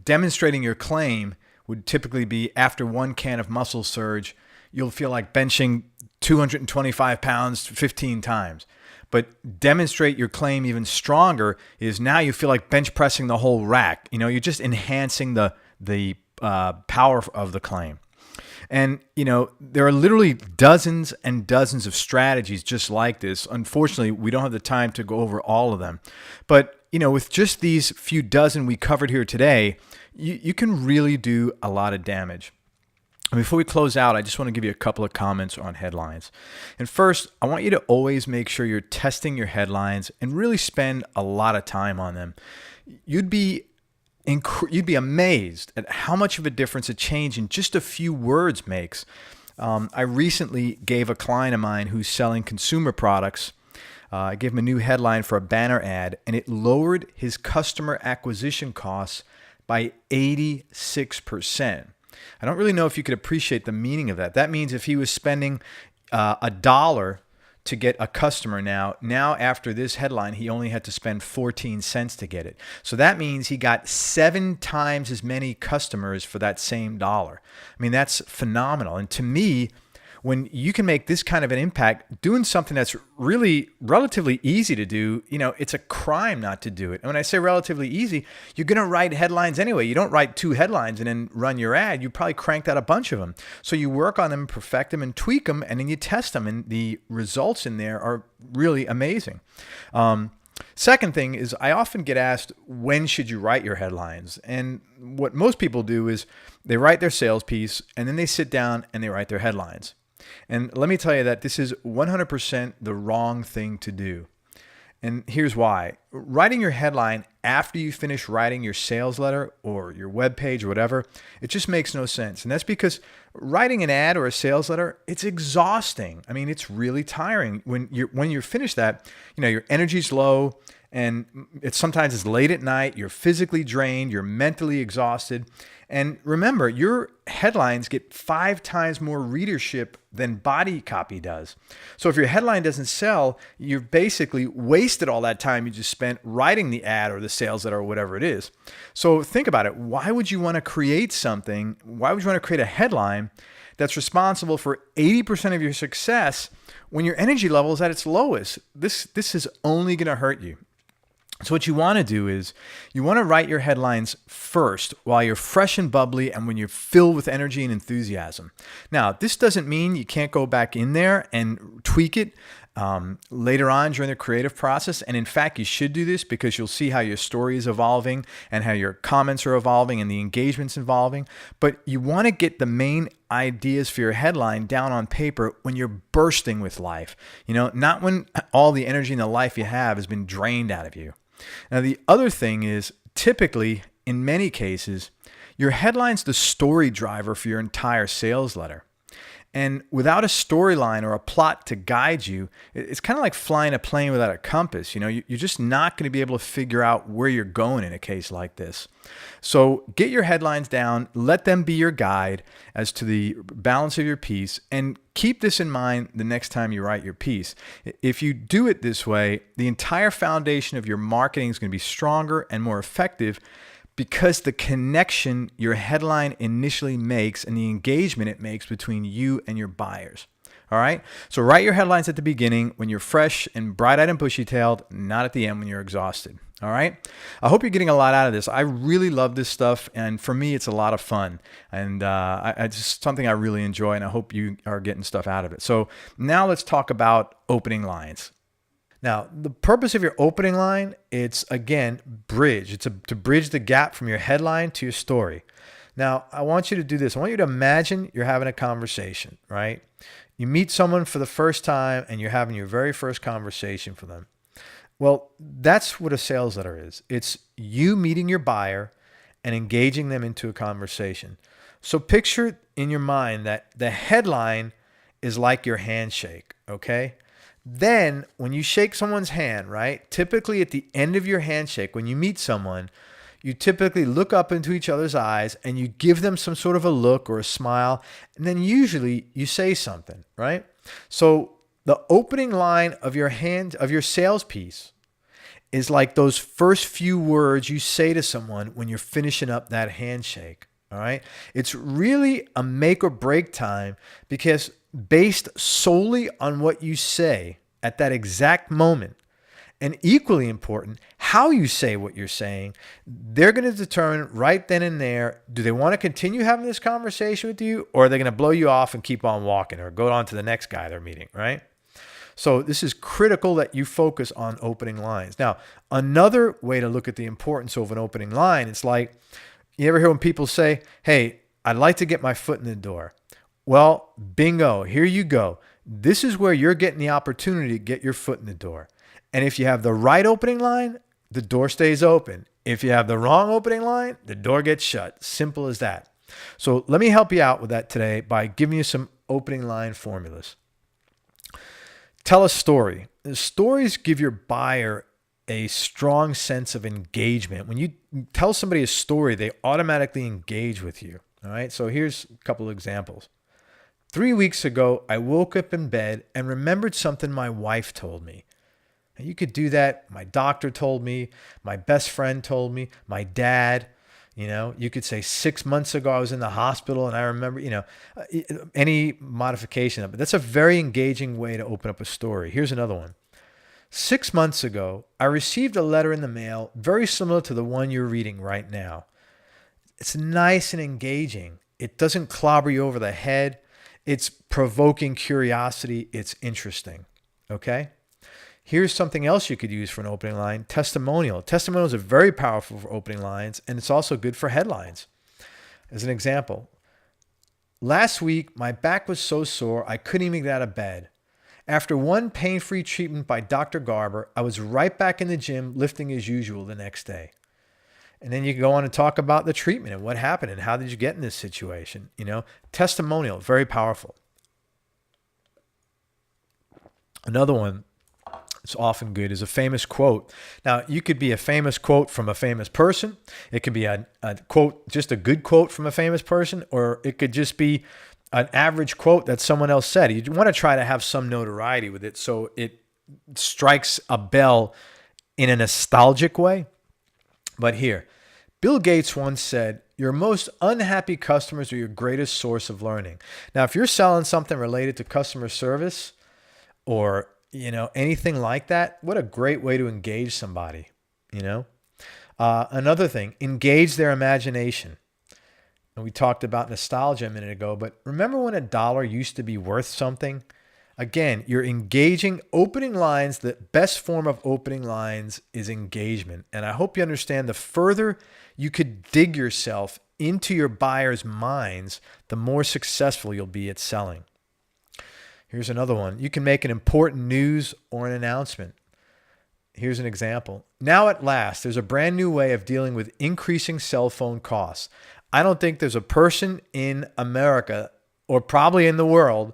demonstrating your claim would typically be after 1 can of muscle surge, you'll feel like benching 225 pounds 15 times. But demonstrate your claim even stronger is now you feel like bench pressing the whole rack. You're just enhancing the power of the claim. And, there are literally dozens and dozens of strategies just like this. Unfortunately, we don't have the time to go over all of them. But, with just these few dozen we covered here today, you can really do a lot of damage. And before we close out, I just want to give you a couple of comments on headlines. And first, I want you to always make sure you're testing your headlines and really spend a lot of time on them. You'd be amazed at how much of a difference a change in just a few words makes. I recently gave a client of mine who's selling consumer products, I gave him a new headline for a banner ad, and it lowered his customer acquisition costs by 86%. I don't really know if you could appreciate the meaning of that. That means if he was spending $1 to get a customer now after this headline, he only had to spend 14 cents to get it. So that means he got 7 times as many customers for that same dollar. I mean, that's phenomenal. And to me, when you can make this kind of an impact, doing something that's really relatively easy to do, it's a crime not to do it. And when I say relatively easy, you're going to write headlines anyway. You don't write 2 headlines and then run your ad. You probably cranked out a bunch of them. So you work on them, perfect them, and tweak them, and then you test them. And the results in there are really amazing. Second thing is I often get asked, when should you write your headlines? And what most people do is they write their sales piece, and then they sit down and they write their headlines. And let me tell you that this is 100% the wrong thing to do. And here's why. Writing your headline after you finish writing your sales letter or your web page or whatever, it just makes no sense. And that's because writing an ad or a sales letter, it's exhausting. I mean, it's really tiring. When you're finished that, your energy's low, and sometimes it's late at night, you're physically drained, you're mentally exhausted. And remember, your headlines get 5 times more readership than body copy does. So if your headline doesn't sell, you've basically wasted all that time you just spent writing the ad or the sales letter or whatever it is. So think about it. Why would you want to create something? Why would you want to create a headline that's responsible for 80% of your success when your energy level is at its lowest? This is only going to hurt you. So what you want to do is you want to write your headlines first while you're fresh and bubbly and when you're filled with energy and enthusiasm. Now, this doesn't mean you can't go back in there and tweak it later on during the creative process. And in fact, you should do this because you'll see how your story is evolving and how your comments are evolving and the engagement's evolving. But you want to get the main ideas for your headline down on paper when you're bursting with life, not when all the energy and the life you have has been drained out of you. Now, the other thing is typically, in many cases, your headline's the story driver for your entire sales letter. And without a storyline or a plot to guide you, it's kind of like flying a plane without a compass. You're just not going to be able to figure out where you're going in a case like this. So get your headlines down, let them be your guide as to the balance of your piece, and keep this in mind the next time you write your piece. If you do it this way, the entire foundation of your marketing is going to be stronger and more effective, because the connection your headline initially makes and the engagement it makes between you and your buyers. All right? So write your headlines at the beginning when you're fresh and bright-eyed and bushy-tailed, not at the end when you're exhausted. All right? I hope you're getting a lot out of this. I really love this stuff, and for me, it's a lot of fun. And it's just something I really enjoy, and I hope you are getting stuff out of it. So now let's talk about opening lines. Now, the purpose of your opening line, it's, again, bridge. It's to bridge the gap from your headline to your story. Now, I want you to do this. I want you to imagine you're having a conversation, right? You meet someone for the first time, and you're having your very first conversation for them. Well, that's what a sales letter is. It's you meeting your buyer and engaging them into a conversation. So picture in your mind that the headline is like your handshake, okay? Then when you shake someone's hand, right, typically at the end of your handshake, when you meet someone, you typically look up into each other's eyes and you give them some sort of a look or a smile, and then usually you say something, right? So the opening line of your sales piece is like those first few words you say to someone when you're finishing up that handshake. All right. It's really a make or break time, because based solely on what you say at that exact moment, and equally important, how you say what you're saying, they're going to determine right then and there, do they want to continue having this conversation with you, or are they going to blow you off and keep on walking or go on to the next guy they're meeting, right? So this is critical that you focus on opening lines. Now, another way to look at the importance of an opening line, it's like, you ever hear when people say, hey, I'd like to get my foot in the door. Well, bingo, here you go. This is where you're getting the opportunity to get your foot in the door. And if you have the right opening line, the door stays open. If you have the wrong opening line, the door gets shut. Simple as that. So let me help you out with that today by giving you some opening line formulas. Tell a story. The stories give your buyer a strong sense of engagement. When you tell somebody a story, they automatically engage with you. All right. So here's a couple of examples. 3 weeks ago, I woke up in bed and remembered something my wife told me. And you could do that. My doctor told me, my best friend told me, my dad. You could say 6 months ago I was in the hospital and I remember, any modification of it. That's a very engaging way to open up a story. Here's another one. 6 months ago, I received a letter in the mail very similar to the one you're reading right now. It's nice and engaging. It doesn't clobber you over the head. It's provoking curiosity. It's interesting. Okay? Here's something else you could use for an opening line, testimonial. Testimonials are very powerful for opening lines, and it's also good for headlines. As an example, last week, my back was so sore, I couldn't even get out of bed. After one pain-free treatment by Dr. Garber, I was right back in the gym lifting as usual the next day. And then you can go on and talk about the treatment and what happened and how did you get in this situation. Testimonial, very powerful. Another one it's often good is a famous quote. Now, you could be a famous quote from a famous person. It could be a quote, just a good quote from a famous person, or it could just be an average quote that someone else said. You want to try to have some notoriety with it so it strikes a bell in a nostalgic way. But here, Bill Gates once said, your most unhappy customers are your greatest source of learning. Now, if you're selling something related to customer service or anything like that, what a great way to engage somebody, Another thing, engage their imagination. And we talked about nostalgia a minute ago, but remember when $1 used to be worth something? Again, you're engaging opening lines. The best form of opening lines is engagement. And I hope you understand the further you could dig yourself into your buyers' minds, the more successful you'll be at selling. Here's another one. You can make an important news or an announcement. Here's an example. Now at last, there's a brand new way of dealing with increasing cell phone costs. I don't think there's a person in America or probably in the world,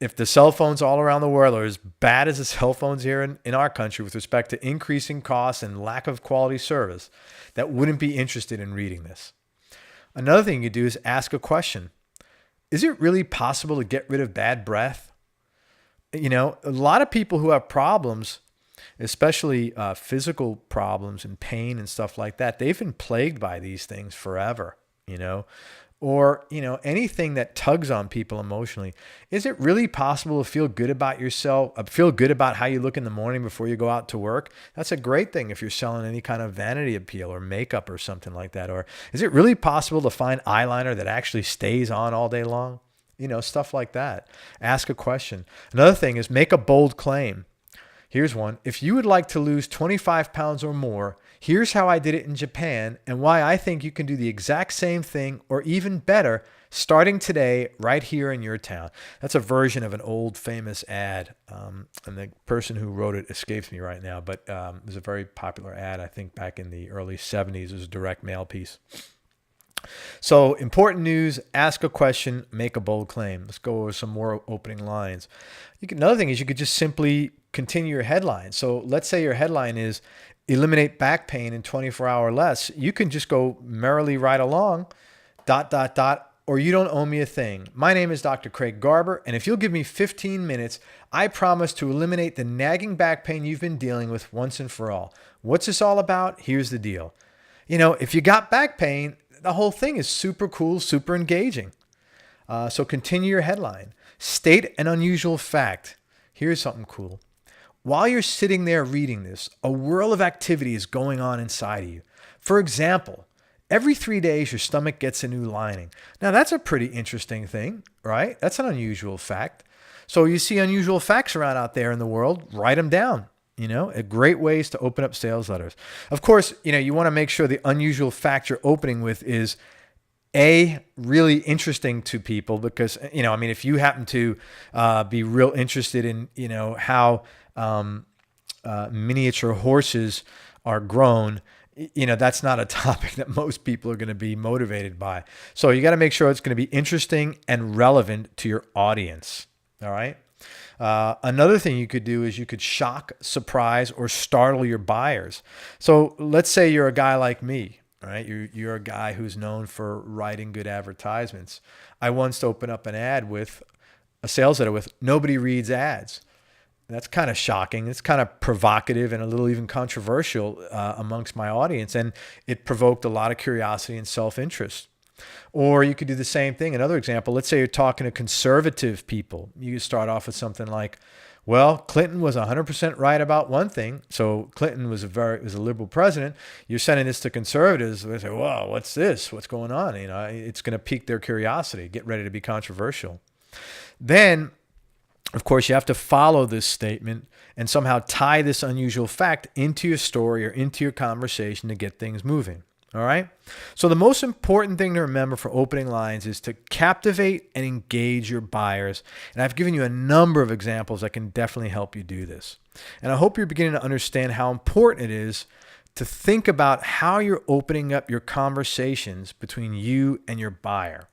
if the cell phones all around the world are as bad as the cell phones here in our country with respect to increasing costs and lack of quality service, that wouldn't be interested in reading this. Another thing you do is ask a question. Is it really possible to get rid of bad breath? A lot of people who have problems, especially physical problems and pain and stuff like that, they've been plagued by these things forever, or, anything that tugs on people emotionally. Is it really possible to feel good about yourself, feel good about how you look in the morning before you go out to work? That's a great thing if you're selling any kind of vanity appeal or makeup or something like that. Or is it really possible to find eyeliner that actually stays on all day long? Stuff like that. Ask a question. Another thing is make a bold claim. Here's one. If you would like to lose 25 pounds or more, here's how I did it in Japan and why I think you can do the exact same thing or even better starting today right here in your town. That's a version of an old famous ad. And the person who wrote it escapes me right now, but it was a very popular ad, I think back in the early 70s. It was a direct mail piece. So important news, ask a question, make a bold claim. Let's go over some more opening lines. Another thing is you could just simply continue your headline. So let's say your headline is eliminate back pain in 24 hours or less. You can just go merrily right along, ... or you don't owe me a thing. My name is Dr. Craig Garber, and if you'll give me 15 minutes, I promise to eliminate the nagging back pain you've been dealing with once and for all. What's this all about? Here's the deal. If you got back pain, the whole thing is super cool, super engaging. So continue your headline. State an unusual fact. Here's something cool. while you're sitting there reading this, a whirl of activity is going on inside of you. For example, every 3 days, your stomach gets a new lining. Now, that's a pretty interesting thing, right? That's an unusual fact. So you see unusual facts around out there in the world, write them down. A great ways to open up sales letters. Of course, you want to make sure the unusual fact you're opening with is really interesting to people because, if you happen to be real interested in, how miniature horses are grown, that's not a topic that most people are going to be motivated by. So you got to make sure it's going to be interesting and relevant to your audience. All right. Another thing you could do is you could shock, surprise, or startle your buyers. So let's say you're a guy like me, right? You're a guy who's known for writing good advertisements. I once opened up an ad with a sales letter with "Nobody reads ads." That's kind of shocking. It's kind of provocative and a little even controversial amongst my audience, and it provoked a lot of curiosity and self-interest. Or you could do the same thing. Another example, let's say you're talking to conservative people. You could start off with something like, well, Clinton was 100% right about one thing. So Clinton was a liberal president. You're sending this to conservatives. They say, whoa, what's this? What's going on? It's going to pique their curiosity. Get ready to be controversial. Then, of course, you have to follow this statement and somehow tie this unusual fact into your story or into your conversation to get things moving. All right. So the most important thing to remember for opening lines is to captivate and engage your buyers. And I've given you a number of examples that can definitely help you do this. And I hope you're beginning to understand how important it is to think about how you're opening up your conversations between you and your buyer.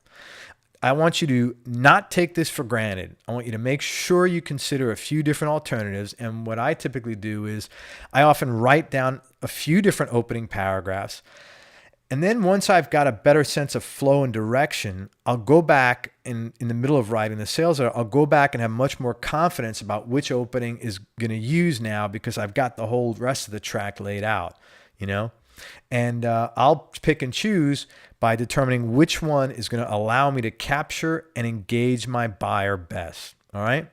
I want you to not take this for granted. I want you to make sure you consider a few different alternatives. And what I typically do is I often write down a few different opening paragraphs. And then once I've got a better sense of flow and direction, I'll go back in the middle of writing the sales letter, I'll go back and have much more confidence about which opening is going to use now because I've got the whole rest of the track laid out, And I'll pick and choose by determining which one is going to allow me to capture and engage my buyer best. All right.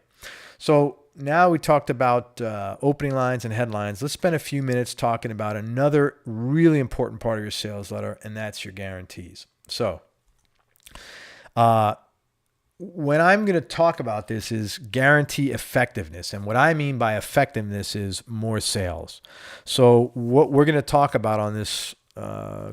So now we talked about opening lines and headlines. Let's spend a few minutes talking about another really important part of your sales letter, and that's your guarantees. So when I'm going to talk about this is guarantee effectiveness. And what I mean by effectiveness is more sales. So what we're going to talk about on this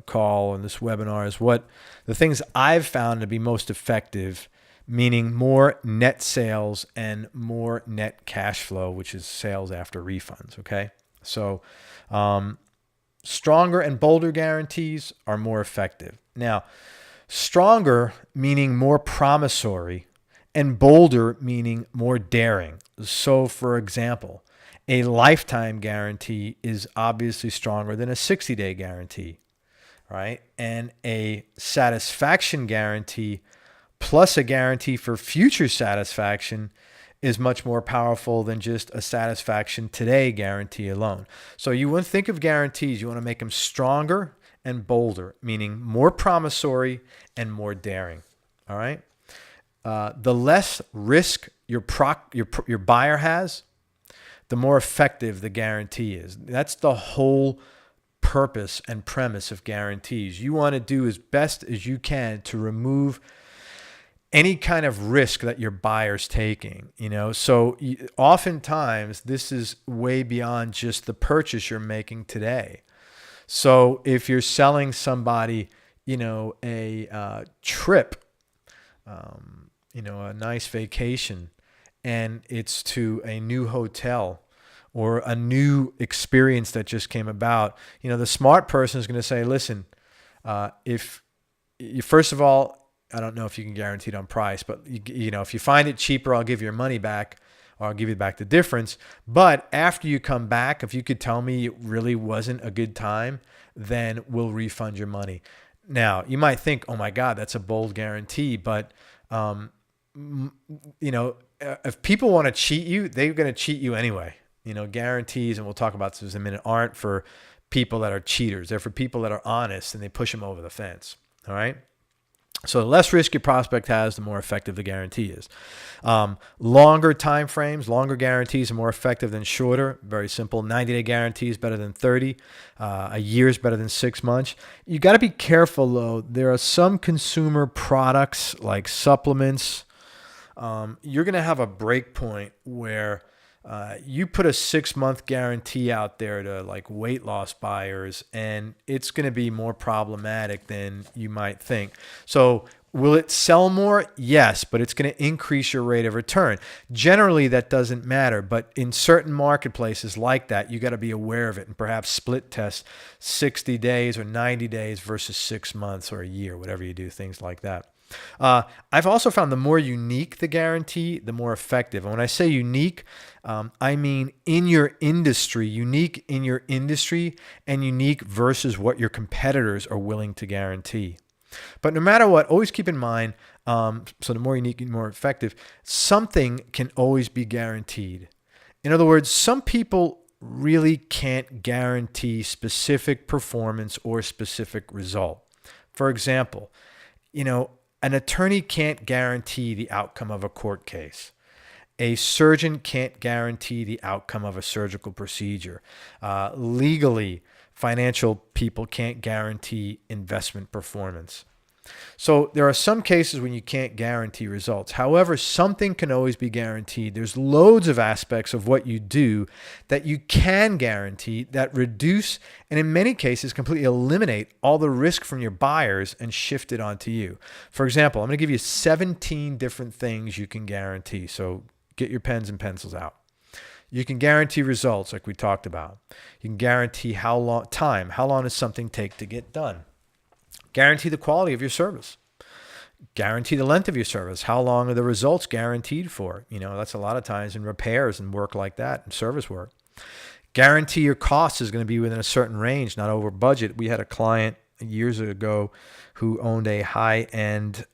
call and this webinar is what the things I've found to be most effective, meaning more net sales and more net cash flow, which is sales after refunds. Okay. So, stronger and bolder guarantees are more effective. Now, stronger meaning more promissory and bolder meaning more daring. So for example, a lifetime guarantee is obviously stronger than a 60-day guarantee, right? And a satisfaction guarantee plus a guarantee for future satisfaction is much more powerful than just a satisfaction today guarantee alone. So you want to think of guarantees, you want to make them stronger and bolder, meaning more promissory and more daring. All right. The less risk your buyer has, the more effective the guarantee is. That's the whole purpose and premise of guarantees. You want to do as best as you can to remove any kind of risk that your buyer's taking, So oftentimes this is way beyond just the purchase you're making today. So if you're selling somebody, a trip, a nice vacation, and it's to a new hotel or a new experience that just came about, the smart person is going to say, listen, if you, first of all, I don't know if you can guarantee it on price, but if you find it cheaper, I'll give your money back or I'll give you back the difference. But after you come back, if you could tell me it really wasn't a good time, then we'll refund your money. Now, you might think, oh my God, that's a bold guarantee. But, if people want to cheat you, they're going to cheat you anyway. Guarantees, and we'll talk about this in a minute, aren't for people that are cheaters. They're for people that are honest and they push them over the fence. All right. So the less risk your prospect has, the more effective the guarantee is. Longer time frames, longer guarantees are more effective than shorter. Very simple. 90-day guarantee is better than 30. A year is better than 6 months. You got to be careful, though. There are some consumer products like supplements. You're going to have a break point where you put a 6-month guarantee out there to like weight loss buyers, and it's going to be more problematic than you might think. So will it sell more? Yes, but it's going to increase your rate of return. Generally, that doesn't matter, but in certain marketplaces like that, you got to be aware of it and perhaps split test 60 days or 90 days versus 6 months or a year, whatever you do, things like that. I've also found the more unique the guarantee, the more effective. And when I say unique, I mean in your industry, unique in your industry and unique versus what your competitors are willing to guarantee. But no matter what, always keep in mind, so the more unique and more effective, something can always be guaranteed. In other words, some people really can't guarantee specific performance or specific result. For example, an attorney can't guarantee the outcome of a court case. A surgeon can't guarantee the outcome of a surgical procedure. Legally, financial people can't guarantee investment performance. So there are some cases when you can't guarantee results. However, something can always be guaranteed. There's loads of aspects of what you do that you can guarantee that reduce and in many cases completely eliminate all the risk from your buyers and shift it onto you. For example, I'm going to give you 17 different things you can guarantee. So get your pens and pencils out. You can guarantee results like we talked about. You can guarantee how long does something take to get done. Guarantee the quality of your service. Guarantee the length of your service. How long are the results guaranteed for? That's a lot of times in repairs and work like that and service work. Guarantee your cost is going to be within a certain range, not over budget. We had a client years ago who owned a high-end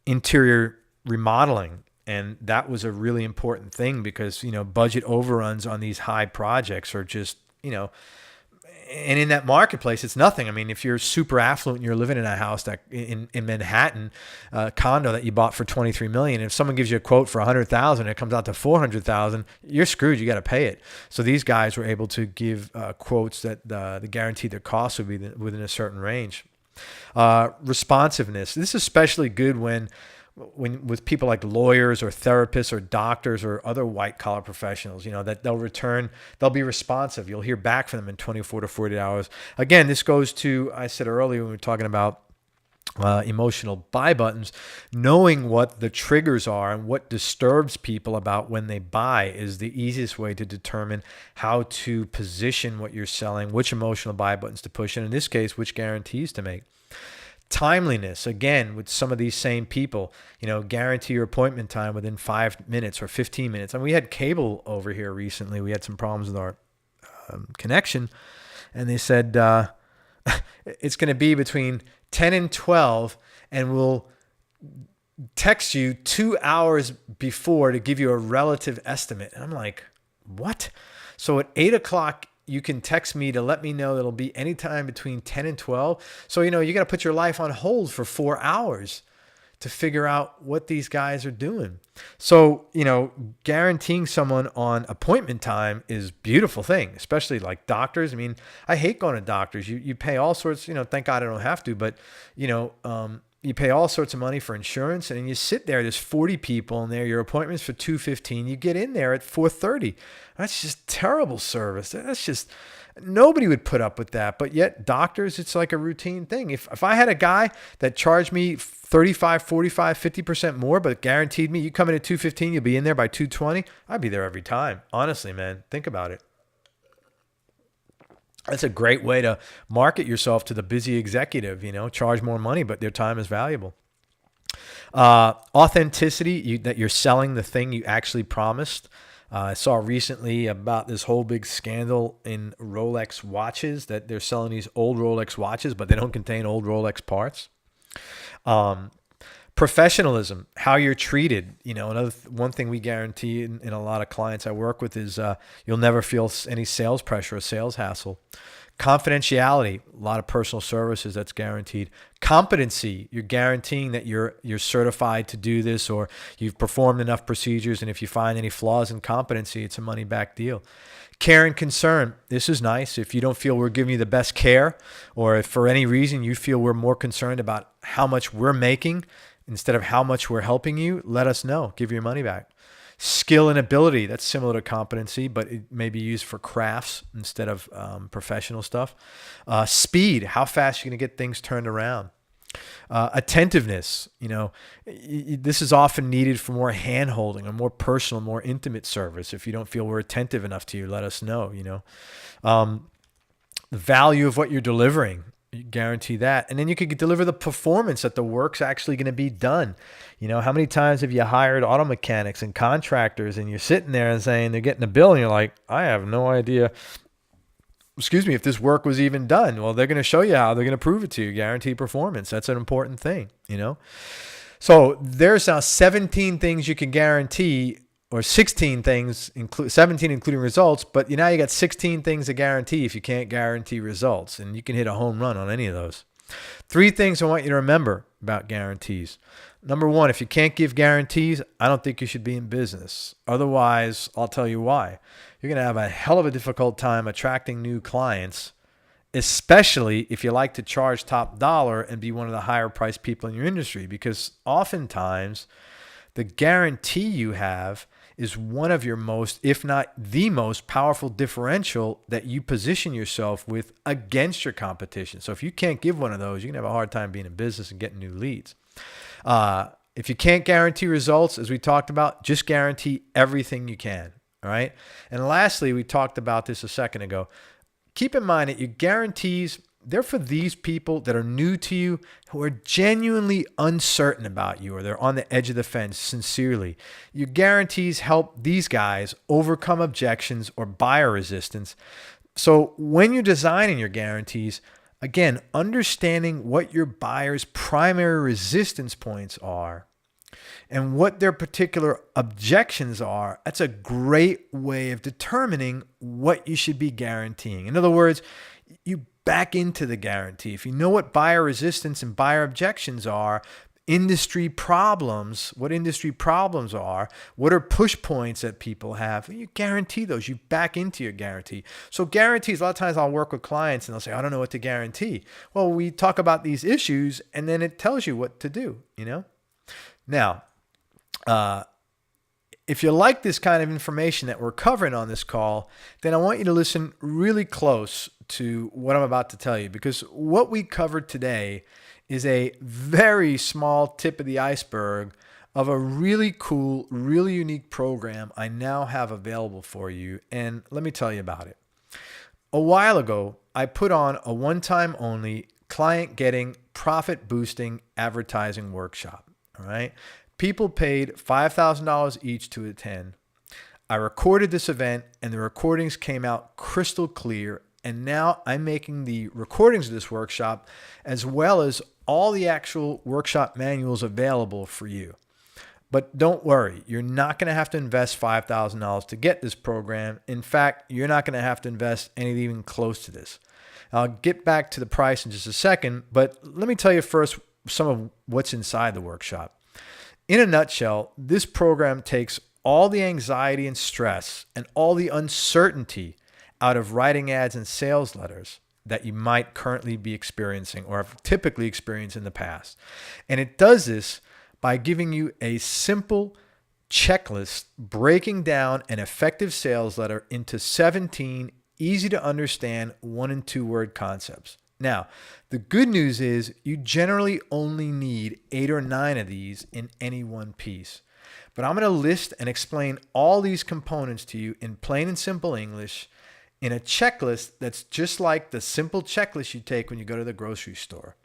interior remodeling. And that was a really important thing because, budget overruns on these high projects are just, and in that marketplace, it's nothing. I mean, if you're super affluent and you're living in a house that in Manhattan, condo that you bought for $23 million, if someone gives you a quote for $100,000 and it comes out to $400,000, you're screwed. You got to pay it. So these guys were able to give quotes that the guaranteed their costs would be within a certain range. Responsiveness. This is especially good when with people like lawyers or therapists or doctors or other white collar professionals, that they'll be responsive. You'll hear back from them in 24 to 48 hours. Again, this goes to, I said earlier when we were talking about emotional buy buttons, knowing what the triggers are and what disturbs people about when they buy is the easiest way to determine how to position what you're selling, which emotional buy buttons to push, and in this case, which guarantees to make. Timeliness, again, with some of these same people, guarantee your appointment time within 5 minutes or 15 minutes. And we had cable over here recently. We had some problems with our connection. And they said it's going to be between 10 and 12, and we'll text you 2 hours before to give you a relative estimate. And I'm like, what? So at 8 o'clock, you can text me to let me know that it'll be anytime between 10 and 12. So, you got to put your life on hold for 4 hours to figure out what these guys are doing. So, guaranteeing someone on appointment time is a beautiful thing, especially like doctors. I mean, I hate going to doctors. You pay all sorts, thank God I don't have to, but, you pay all sorts of money for insurance, and then you sit there. There's 40 people in there. Your appointment's for 2:15. You get in there at 4:30. That's just terrible service. That's just, nobody would put up with that. But yet doctors, it's like a routine thing. If I had a guy that charged me 35, 45, 50% more, but guaranteed me, you come in at 2:15, you'll be in there by 2:20, I'd be there every time. Honestly, man, think about it. That's a great way to market yourself to the busy executive, charge more money, but their time is valuable. Authenticity, that you're selling the thing you actually promised. I saw recently about this whole big scandal in Rolex watches that they're selling these old Rolex watches, but they don't contain old Rolex parts. Professionalism, how you're treated. One thing we guarantee in a lot of clients I work with is you'll never feel any sales pressure or sales hassle. Confidentiality, a lot of personal services that's guaranteed. Competency, you're guaranteeing that you're certified to do this, or you've performed enough procedures, and if you find any flaws in competency, it's a money back deal. Care and concern, this is nice. If you don't feel we're giving you the best care, or if for any reason you feel we're more concerned about how much we're making instead of how much we're helping you, let us know. Give your money back. Skill and ability, that's similar to competency, but it may be used for crafts instead of professional stuff. Speed, how fast you're going to get things turned around. Attentiveness, this is often needed for more hand-holding, a more personal, more intimate service. If you don't feel we're attentive enough to you, let us know. The value of what you're delivering, you guarantee that. And then you could deliver the performance that the work's actually going to be done. How many times have you hired auto mechanics and contractors, and you're sitting there and saying they're getting a bill, and you're like, I have no idea, if this work was even done. Well, they're going to show you how. They're going to prove it to you. Guaranteed performance. That's an important thing, So there's now 17 things you can guarantee, or 16 things, 17 including results, but now you got 16 things to guarantee if you can't guarantee results, and you can hit a home run on any of those. 3 things I want you to remember about guarantees. Number 1, if you can't give guarantees, I don't think you should be in business. Otherwise, I'll tell you why. You're going to have a hell of a difficult time attracting new clients, especially if you like to charge top dollar and be one of the higher priced people in your industry, because oftentimes the guarantee you have is one of your most, if not the most powerful differential that you position yourself with against your competition. So if you can't give one of those, you're going to have a hard time being in business and getting new leads. If you can't guarantee results, as we talked about, just guarantee everything you can. All right. And lastly, we talked about this a second ago. Keep in mind that your guarantees, they're for these people that are new to you, who are genuinely uncertain about you, or they're on the edge of the fence sincerely. Your guarantees help these guys overcome objections or buyer resistance. So when you're designing your guarantees, again, understanding what your buyer's primary resistance points are and what their particular objections are, that's a great way of determining what you should be guaranteeing. In other words, you back into the guarantee. If you know what buyer resistance and buyer objections are, what industry problems are, what are push points that people have, you guarantee those. You back into your guarantee. So guarantees, a lot of times I'll work with clients and they'll say, I don't know what to guarantee. Well, we talk about these issues and then it tells you what to do, Now, if you like this kind of information that we're covering on this call, then I want you to listen really close to what I'm about to tell you, because what we covered today is a very small tip of the iceberg of a really cool, really unique program I now have available for you. And let me tell you about it. A while ago, I put on a one-time only client getting profit boosting advertising workshop. All right. People paid $5,000 each to attend. I recorded this event and the recordings came out crystal clear. And now I'm making the recordings of this workshop as well as all the actual workshop manuals available for you. But don't worry, you're not going to have to invest $5,000 to get this program. In fact, you're not going to have to invest anything even close to this. I'll get back to the price in just a second, but let me tell you first some of what's inside the workshop. In a nutshell, this program takes all the anxiety and stress and all the uncertainty out of writing ads and sales letters that you might currently be experiencing or have typically experienced in the past. And it does this by giving you a simple checklist breaking down an effective sales letter into 17 easy to understand 1 and 2 word concepts. Now, the good news is you generally only need 8 or 9 of these in any one piece. But I'm going to list and explain all these components to you in plain and simple English in a checklist that's just like the simple checklist you take when you go to the grocery store.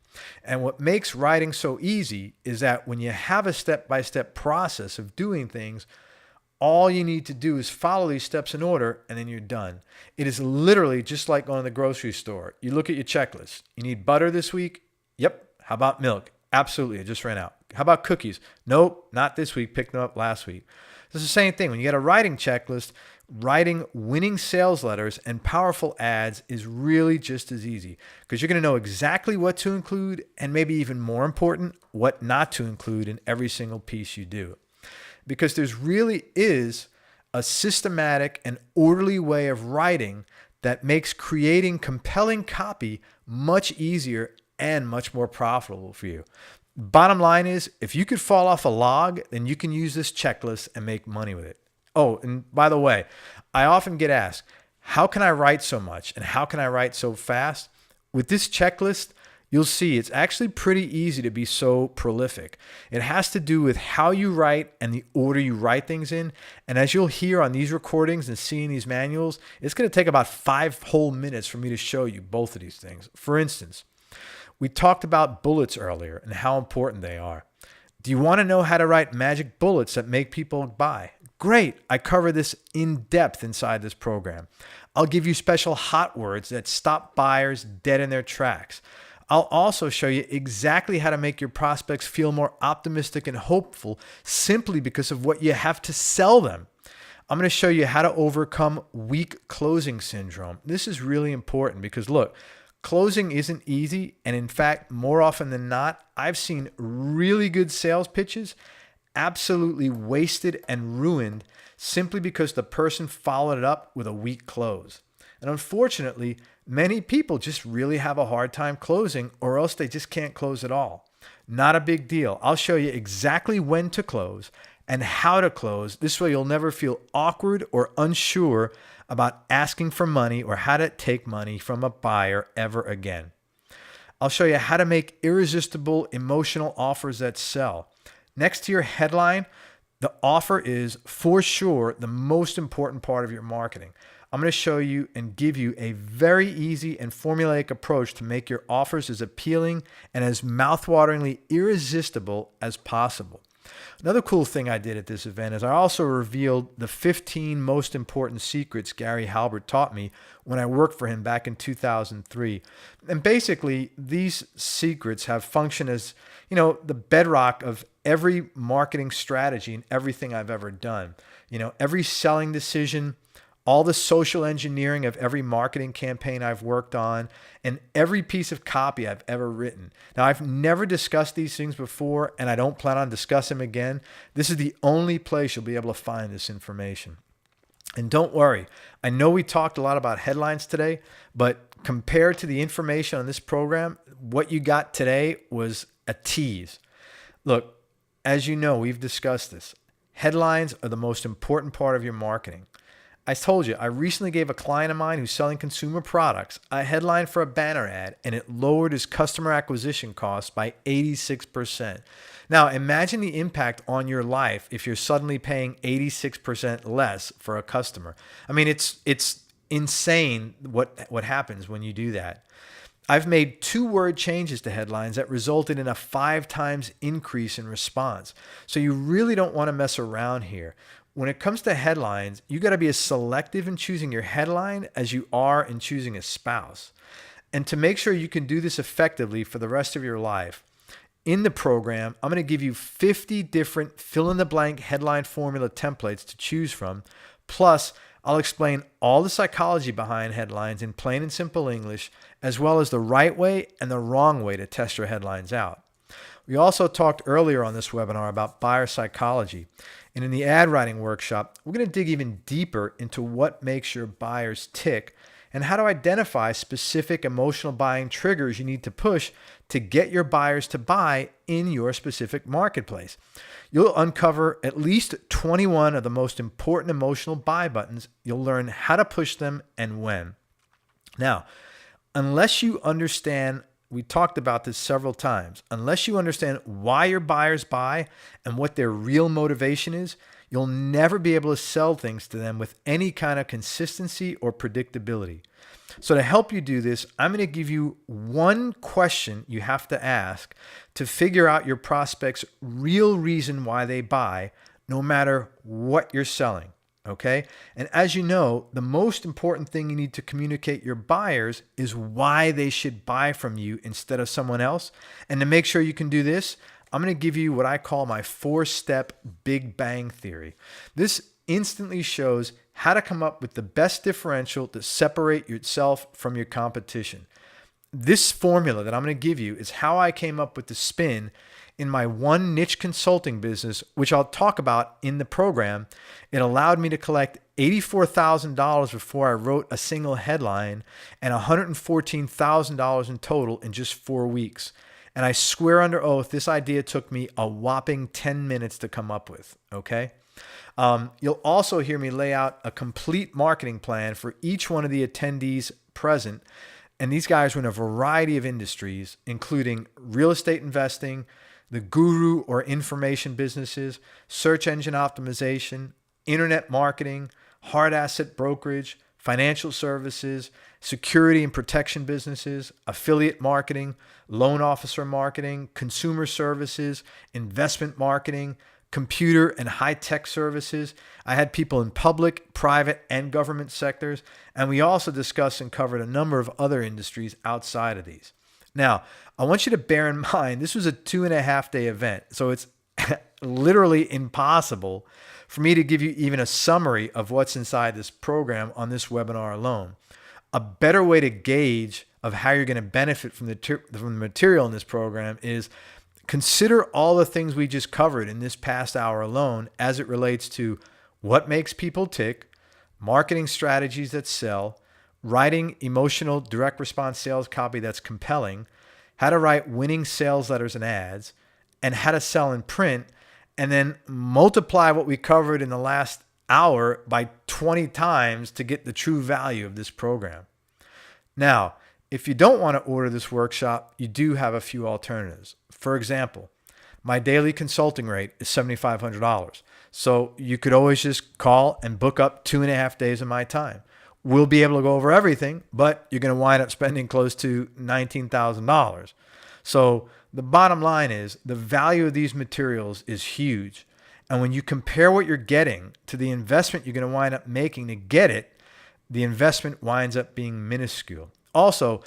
And what makes writing so easy is that when you have a step-by-step process of doing things, all you need to do is follow these steps in order, and then you're done. It is literally just like going to the grocery store. You look at your checklist. You need butter this week? Yep. How about milk? Absolutely. I just ran out. How about cookies? Nope, not this week. Picked them up last week. It's the same thing. When you get a writing checklist, writing winning sales letters and powerful ads is really just as easy because you're going to know exactly what to include and maybe even more important, what not to include in every single piece you do. Because there's really is a systematic and orderly way of writing that makes creating compelling copy much easier and much more profitable for you. Bottom line is, if you could fall off a log, then you can use this checklist and make money with it. Oh, and by the way, I often get asked, how can I write so much and how can I write so fast? With this checklist, you'll see it's actually pretty easy to be so prolific. It has to do with how you write and the order you write things in. And as you'll hear on these recordings and see in these manuals, it's going to take about 5 whole minutes for me to show you both of these things. For instance, we talked about bullets earlier and how important they are. Do you want to know how to write magic bullets that make people buy? Great. I cover this in depth inside this program. I'll give you special hot words that stop buyers dead in their tracks. I'll also show you exactly how to make your prospects feel more optimistic and hopeful simply because of what you have to sell them. I'm going to show you how to overcome weak closing syndrome. This is really important because look, closing isn't easy. And in fact, more often than not, I've seen really good sales pitches absolutely wasted and ruined simply because the person followed it up with a weak close. And unfortunately, many people just really have a hard time closing or else they just can't close at all. Not a big deal. I'll show you exactly when to close and how to close. This way you'll never feel awkward or unsure about asking for money or how to take money from a buyer ever again. I'll show you how to make irresistible emotional offers that sell. Next to your headline, the offer is for sure the most important part of your marketing. I'm going to show you and give you a very easy and formulaic approach to make your offers as appealing and as mouthwateringly irresistible as possible. Another cool thing I did at this event is I also revealed the 15 most important secrets Gary Halbert taught me when I worked for him back in 2003. And basically, these secrets have functioned as, the bedrock of every marketing strategy and everything I've ever done. Every selling decision, all the social engineering of every marketing campaign I've worked on, and every piece of copy I've ever written. Now, I've never discussed these things before, and I don't plan on discussing them again. This is the only place you'll be able to find this information. And don't worry, I know we talked a lot about headlines today, but compared to the information on this program, what you got today was a tease. Look, as you know, we've discussed this. Headlines are the most important part of your marketing. I told you, I recently gave a client of mine who's selling consumer products a headline for a banner ad, and it lowered his customer acquisition costs by 86%. Now, imagine the impact on your life if you're suddenly paying 86% less for a customer. I mean, it's insane what happens when you do that. I've made 2-word changes to headlines that resulted in a 5 times increase in response. So you really don't want to mess around here. When it comes to headlines, you got to be as selective in choosing your headline as you are in choosing a spouse. And to make sure you can do this effectively for the rest of your life, in the program, I'm going to give you 50 different fill-in-the-blank headline formula templates to choose from. Plus, I'll explain all the psychology behind headlines in plain and simple English, as well as the right way and the wrong way to test your headlines out. We also talked earlier on this webinar about buyer psychology. And in the ad writing workshop, we're going to dig even deeper into what makes your buyers tick and how to identify specific emotional buying triggers you need to push to get your buyers to buy in your specific marketplace. You'll uncover at least 21 of the most important emotional buy buttons. You'll learn how to push them and when. Now, unless you understand, we talked about this several times, unless you understand why your buyers buy and what their real motivation is, you'll never be able to sell things to them with any kind of consistency or predictability. So to help you do this, I'm going to give you one question you have to ask to figure out your prospect's real reason why they buy, no matter what you're selling. Okay? And as you know, the most important thing you need to communicate your buyers is why they should buy from you instead of someone else. And to make sure you can do this, I'm going to give you what I call my 4-step Big Bang Theory. This instantly shows how to come up with the best differential to separate yourself from your competition. This formula that I'm going to give you is how I came up with the spin in my one niche consulting business, which I'll talk about in the program. It allowed me to collect $84,000 before I wrote a single headline and $114,000 in total in just 4 weeks. And I swear under oath, this idea took me a whopping 10 minutes to come up with, okay? You'll also hear me lay out a complete marketing plan for each one of the attendees present. And these guys were in a variety of industries, including real estate investing, the guru or information businesses, search engine optimization, internet marketing, hard asset brokerage, financial services, security and protection businesses, affiliate marketing, loan officer marketing, consumer services, investment marketing, computer and high-tech services. I had people in public, private, and government sectors, and we also discussed and covered a number of other industries outside of these. Now, I want you to bear in mind, this was a 2.5-day event, so it's literally impossible for me to give you even a summary of what's inside this program on this webinar alone. A better way to gauge of how you're going to benefit from the material in this program is consider all the things we just covered in this past hour alone as it relates to what makes people tick, marketing strategies that sell, writing emotional direct response sales copy that's compelling, how to write winning sales letters and ads, and how to sell in print, and then multiply what we covered in the last hour by 20 times to get the true value of this program. Now, if you don't want to order this workshop, you do have a few alternatives. For example, my daily consulting rate is $7,500. So you could always just call and book up 2.5 days of my time. We'll be able to go over everything, but you're going to wind up spending close to $19,000. So the bottom line is the value of these materials is huge. And when you compare what you're getting to the investment you're going to wind up making to get it, the investment winds up being minuscule. Also,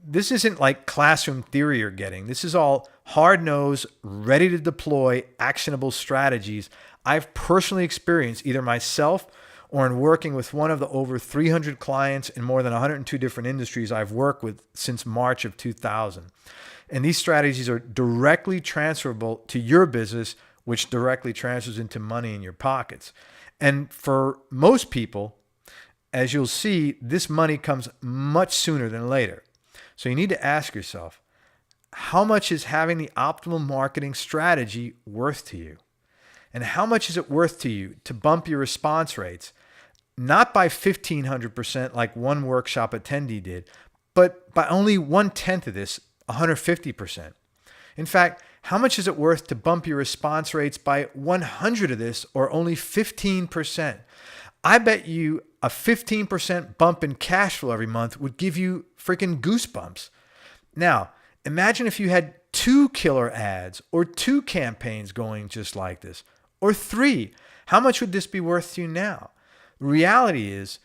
this isn't like classroom theory you're getting. This is all hard-nosed, ready to deploy actionable strategies I've personally experienced either myself or in working with one of the over 300 clients in more than 102 different industries I've worked with since March of 2000. And these strategies are directly transferable to your business, which directly transfers into money in your pockets. And for most people, as you'll see, this money comes much sooner than later. So you need to ask yourself, how much is having the optimal marketing strategy worth to you? And how much is it worth to you to bump your response rates, not by 1,500% like one workshop attendee did, but by only 1/10 of this, 150%? In fact, how much is it worth to bump your response rates by 100 of this, or only 15%? I bet you a 15% bump in cash flow every month would give you freaking goosebumps. Now, imagine if you had 2 killer ads or 2 campaigns going just like this, or 3. How much would this be worth to you now? The reality is,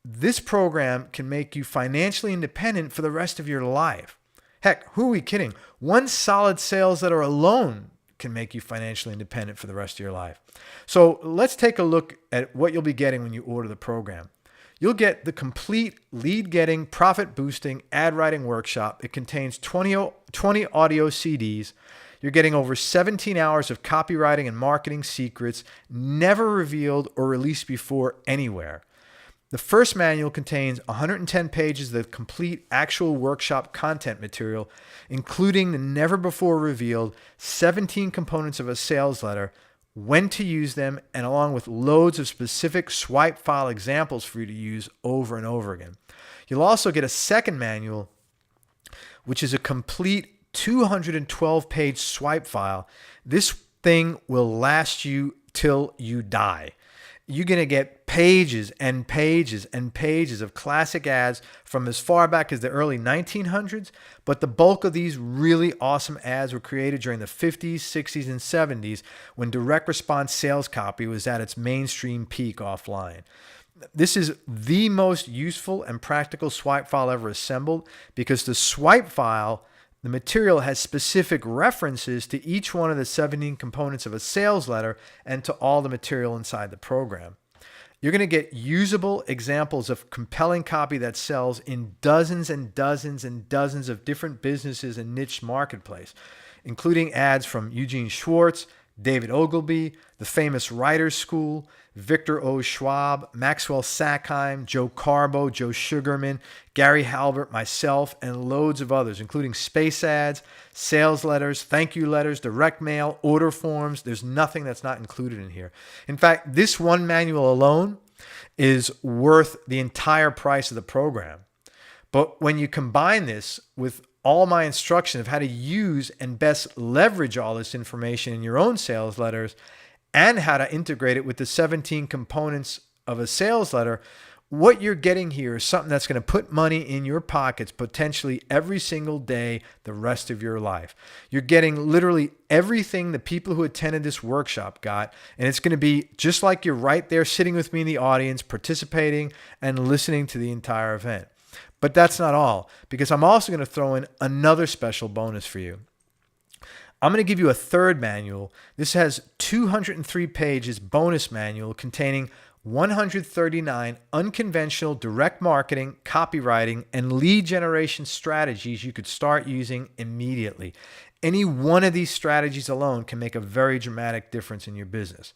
this program can make you financially independent for the rest of your life. Heck, who are we kidding? One solid sales letter alone can make you financially independent for the rest of your life. So let's take a look at what you'll be getting when you order the program. You'll get the complete lead-getting, profit-boosting ad writing workshop. It contains 20 audio CDs. You're getting over 17 hours of copywriting and marketing secrets never revealed or released before anywhere. The first manual contains 110 pages of complete actual workshop content material, including the never-before-revealed 17 components of a sales letter, when to use them, and along with loads of specific swipe file examples for you to use over and over again. You'll also get a second manual, which is a complete 212-page swipe file. This thing will last you till you die. You're going to get pages and pages and pages of classic ads from as far back as the early 1900s, but the bulk of these really awesome ads were created during the 50s, 60s, and 70s when direct response sales copy was at its mainstream peak offline. This is the most useful and practical swipe file ever assembled because the swipe file The material has specific references to each one of the 17 components of a sales letter and to all the material inside the program. You're going to get usable examples of compelling copy that sells in dozens and dozens and dozens of different businesses and niche marketplace, including ads from Eugene Schwartz, David Ogilvy, the famous Writers School, Victor O. Schwab, Maxwell Sackheim, Joe Carbo, Joe Sugarman, Gary Halbert, myself, and loads of others, including space ads, sales letters, thank you letters, direct mail, order forms. There's nothing that's not included in here. In fact, this one manual alone is worth the entire price of the program. But when you combine this with all my instruction of how to use and best leverage all this information in your own sales letters and how to integrate it with the 17 components of a sales letter, what you're getting here is something that's going to put money in your pockets potentially every single day the rest of your life. You're getting literally everything the people who attended this workshop got, and it's going to be just like you're right there sitting with me in the audience, participating and listening to the entire event. But that's not all, because I'm also going to throw in another special bonus for you. I'm going to give you a third manual. This has 203 pages bonus manual containing 139 unconventional direct marketing, copywriting, and lead generation strategies you could start using immediately. Any one of these strategies alone can make a very dramatic difference in your business.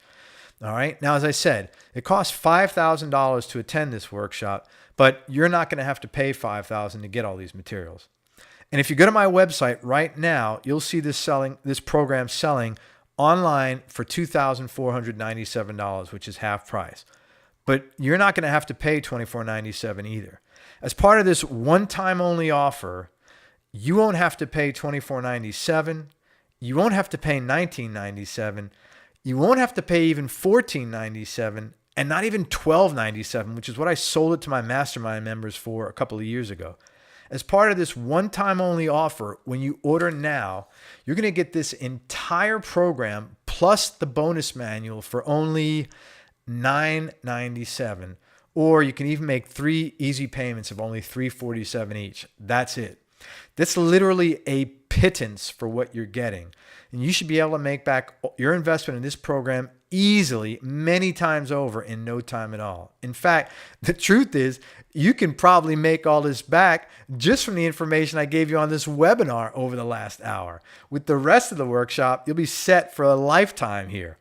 All right. Now, as I said, it costs $5,000 to attend this workshop, but you're not going to have to pay $5,000 to get all these materials. And if you go to my website right now, you'll see this program selling online for $2,497, which is half price. But you're not going to have to pay $2,497 either. As part of this one-time only offer, you won't have to pay $2,497. You won't have to pay $1,997. You won't have to pay even $1,497 and not even $1,297, which is what I sold it to my mastermind members for a couple of years ago. As part of this one-time only offer, when you order now, you're going to get this entire program plus the bonus manual for only $997. Or you can even make 3 easy payments of only $347 each. That's it. That's literally a pittance for what you're getting. And you should be able to make back your investment in this program easily, many times over in no time at all. In fact, the truth is you can probably make all this back just from the information I gave you on this webinar over the last hour. With the rest of the workshop, you'll be set for a lifetime here.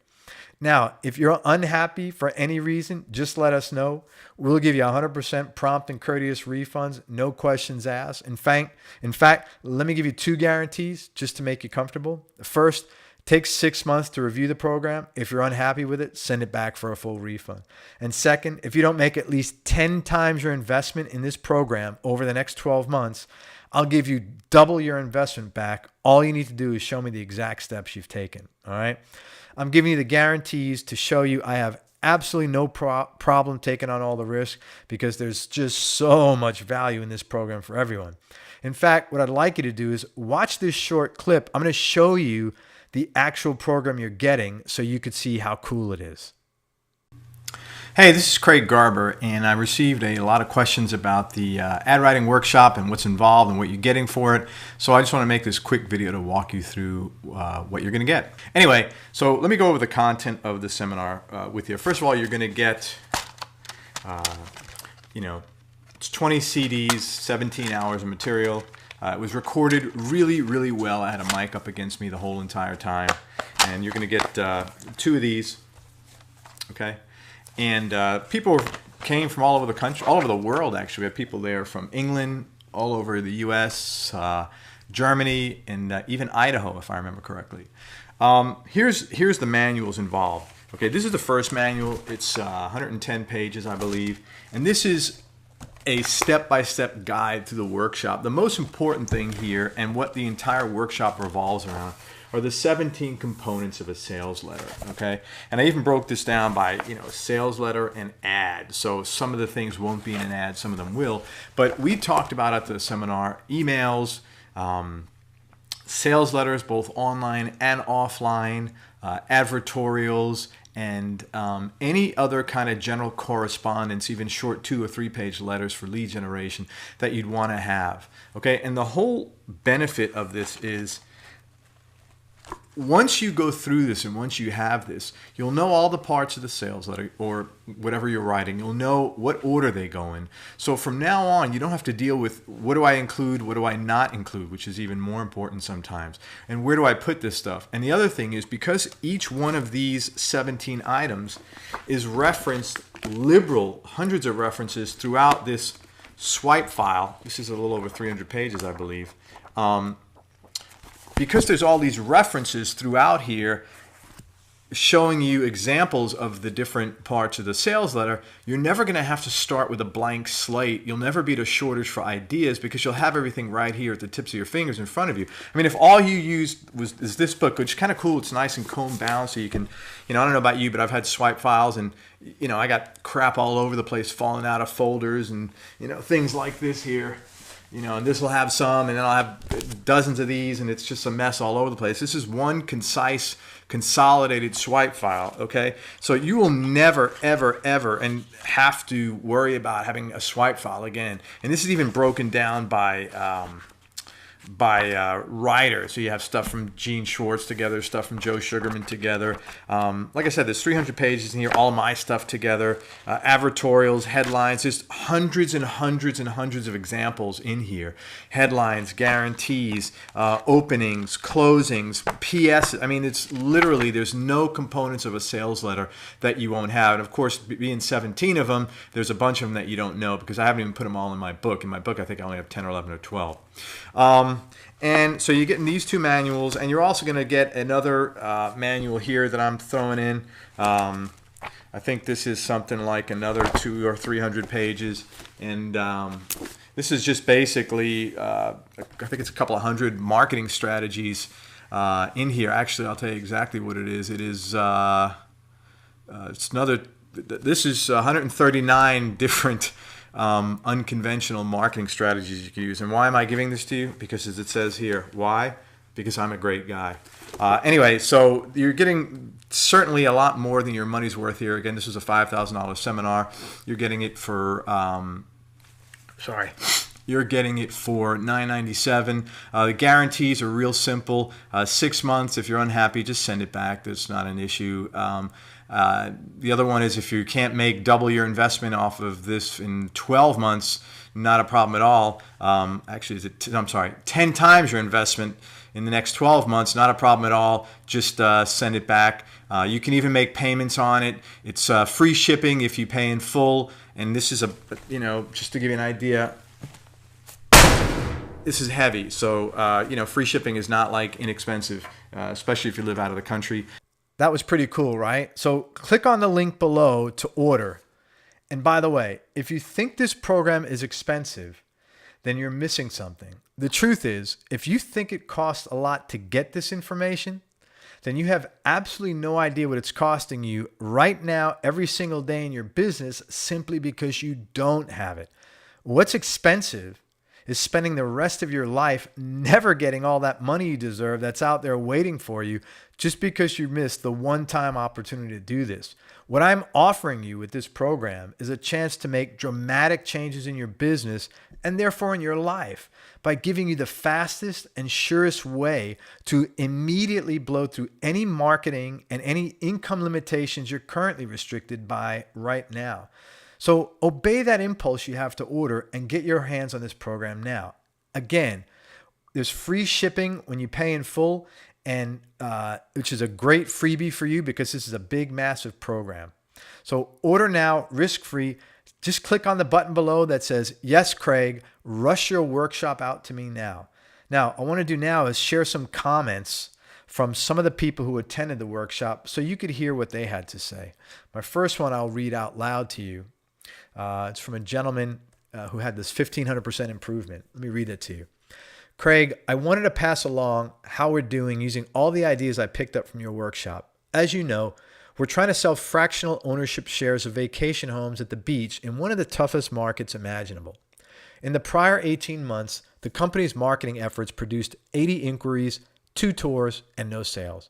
Now, if you're unhappy for any reason, just let us know. We'll give you 100% prompt and courteous refunds, no questions asked. In fact, let me give you 2 guarantees just to make you comfortable. First, it takes 6 months to review the program. If you're unhappy with it, send it back for a full refund. And second, if you don't make at least 10 times your investment in this program over the next 12 months, I'll give you double your investment back. All you need to do is show me the exact steps you've taken. All right. I'm giving you the guarantees to show you I have absolutely no problem taking on all the risk because there's just so much value in this program for everyone. In fact, what I'd like you to do is watch this short clip. I'm going to show you the actual program you're getting so you could see how cool it is. Hey, this is Craig Garber, and I received a lot of questions about the ad writing workshop and what's involved and what you're getting for it. So I just want to make this quick video to walk you through what you're going to get. Anyway, so let me go over the content of the seminar with you. First of all, you're going to get, it's 20 CDs, 17 hours of material. It was recorded really, really well. I had a mic up against me the whole entire time. And you're going to get 2 of these, okay? And people came from all over the country, all over the world, actually. We have people there from England, all over the U.S., Germany, and even Idaho, if I remember correctly. Here's the manuals involved. Okay, this is the first manual. It's 110 pages, I believe. And this is a step-by-step guide to the workshop. The most important thing here, and what the entire workshop revolves around, are the 17 components of a sales letter, okay? And I even broke this down by, sales letter and ad. So some of the things won't be in an ad, some of them will. But we talked about at the seminar emails, sales letters, both online and offline, advertorials, and any other kind of general correspondence, even short 2 or 3 page letters for lead generation that you'd want to have. Okay, and the whole benefit of this is once you go through this and once you have this, you'll know all the parts of the sales letter or whatever you're writing. You'll know what order they go in. So from now on, you don't have to deal with what do I include, what do I not include, which is even more important sometimes. And where do I put this stuff? And the other thing is because each one of these 17 items is referenced liberal, hundreds of references throughout this swipe file. This is a little over 300 pages, I believe. Because there's all these references throughout here showing you examples of the different parts of the sales letter, you're never going to have to start with a blank slate. You'll never be at a shortage for ideas because you'll have everything right here at the tips of your fingers in front of you. I mean, if all you used is this book, which is kind of cool, it's nice and comb bound, so you can, I don't know about you, but I've had swipe files and, I got crap all over the place falling out of folders and, things like this here. And this will have some, and then I'll have dozens of these, and it's just a mess all over the place. This is one concise, consolidated swipe file, okay? So you will never, ever, ever and have to worry about having a swipe file again. And this is even broken down by writer. So you have stuff from Gene Schwartz together, stuff from Joe Sugarman together. Like I said, there's 300 pages in here, all my stuff together, advertorials, headlines. There's hundreds and hundreds and hundreds of examples in here. Headlines, guarantees, openings, closings, PS. I mean, it's literally, there's no components of a sales letter that you won't have. And of course, being 17 of them, there's a bunch of them that you don't know because I haven't even put them all in my book. In my book, I think I only have 10 or 11 or 12. And so you're getting these 2 manuals, and you're also going to get another manual here that I'm throwing in. I think this is something like another 200 or 300 pages, and this is just basically, I think it's a couple of hundred marketing strategies in here. Actually, I'll tell you exactly what it is. It is it's another. This is 139 different unconventional marketing strategies you can use. And why am I giving this to you? Because as it says here, why? Because I'm a great guy. Anyway, so you're getting certainly a lot more than your money's worth here. Again, this is a $5,000 seminar. You're getting it for, you're getting it for $997. The guarantees are real simple. 6 months. If you're unhappy, just send it back. That's not an issue. The other one is if you can't make double your investment off of this in 12 months, not a problem at all. Actually, 10 times your investment in the next 12 months, not a problem at all. Just send it back. You can even make payments on it. It's free shipping if you pay in full. And this is just to give you an idea, this is heavy. So, free shipping is not like inexpensive, especially if you live out of the country. That was pretty cool, right? So click on the link below to order. And by the way, if you think this program is expensive, then you're missing something. The truth is, if you think it costs a lot to get this information, then you have absolutely no idea what it's costing you right now, every single day in your business, simply because you don't have it. What's expensive is spending the rest of your life never getting all that money you deserve that's out there waiting for you just because you missed the one-time opportunity to do this. What I'm offering you with this program is a chance to make dramatic changes in your business and therefore in your life by giving you the fastest and surest way to immediately blow through any marketing and any income limitations you're currently restricted by right now. So obey that impulse you have to order and get your hands on this program now. Again, there's free shipping when you pay in full, and which is a great freebie for you because this is a big, massive program. So order now, risk-free. Just click on the button below that says, "Yes, Craig, rush your workshop out to me now." Now, I want to do now is share some comments from some of the people who attended the workshop so you could hear what they had to say. My first one I'll read out loud to you. It's from a gentleman who had this 1,500% improvement. Let me read it to you. Craig, I wanted to pass along how we're doing using all the ideas I picked up from your workshop. As you know, we're trying to sell fractional ownership shares of vacation homes at the beach in one of the toughest markets imaginable. In the prior 18 months, the company's marketing efforts produced 80 inquiries, 2 tours, and no sales.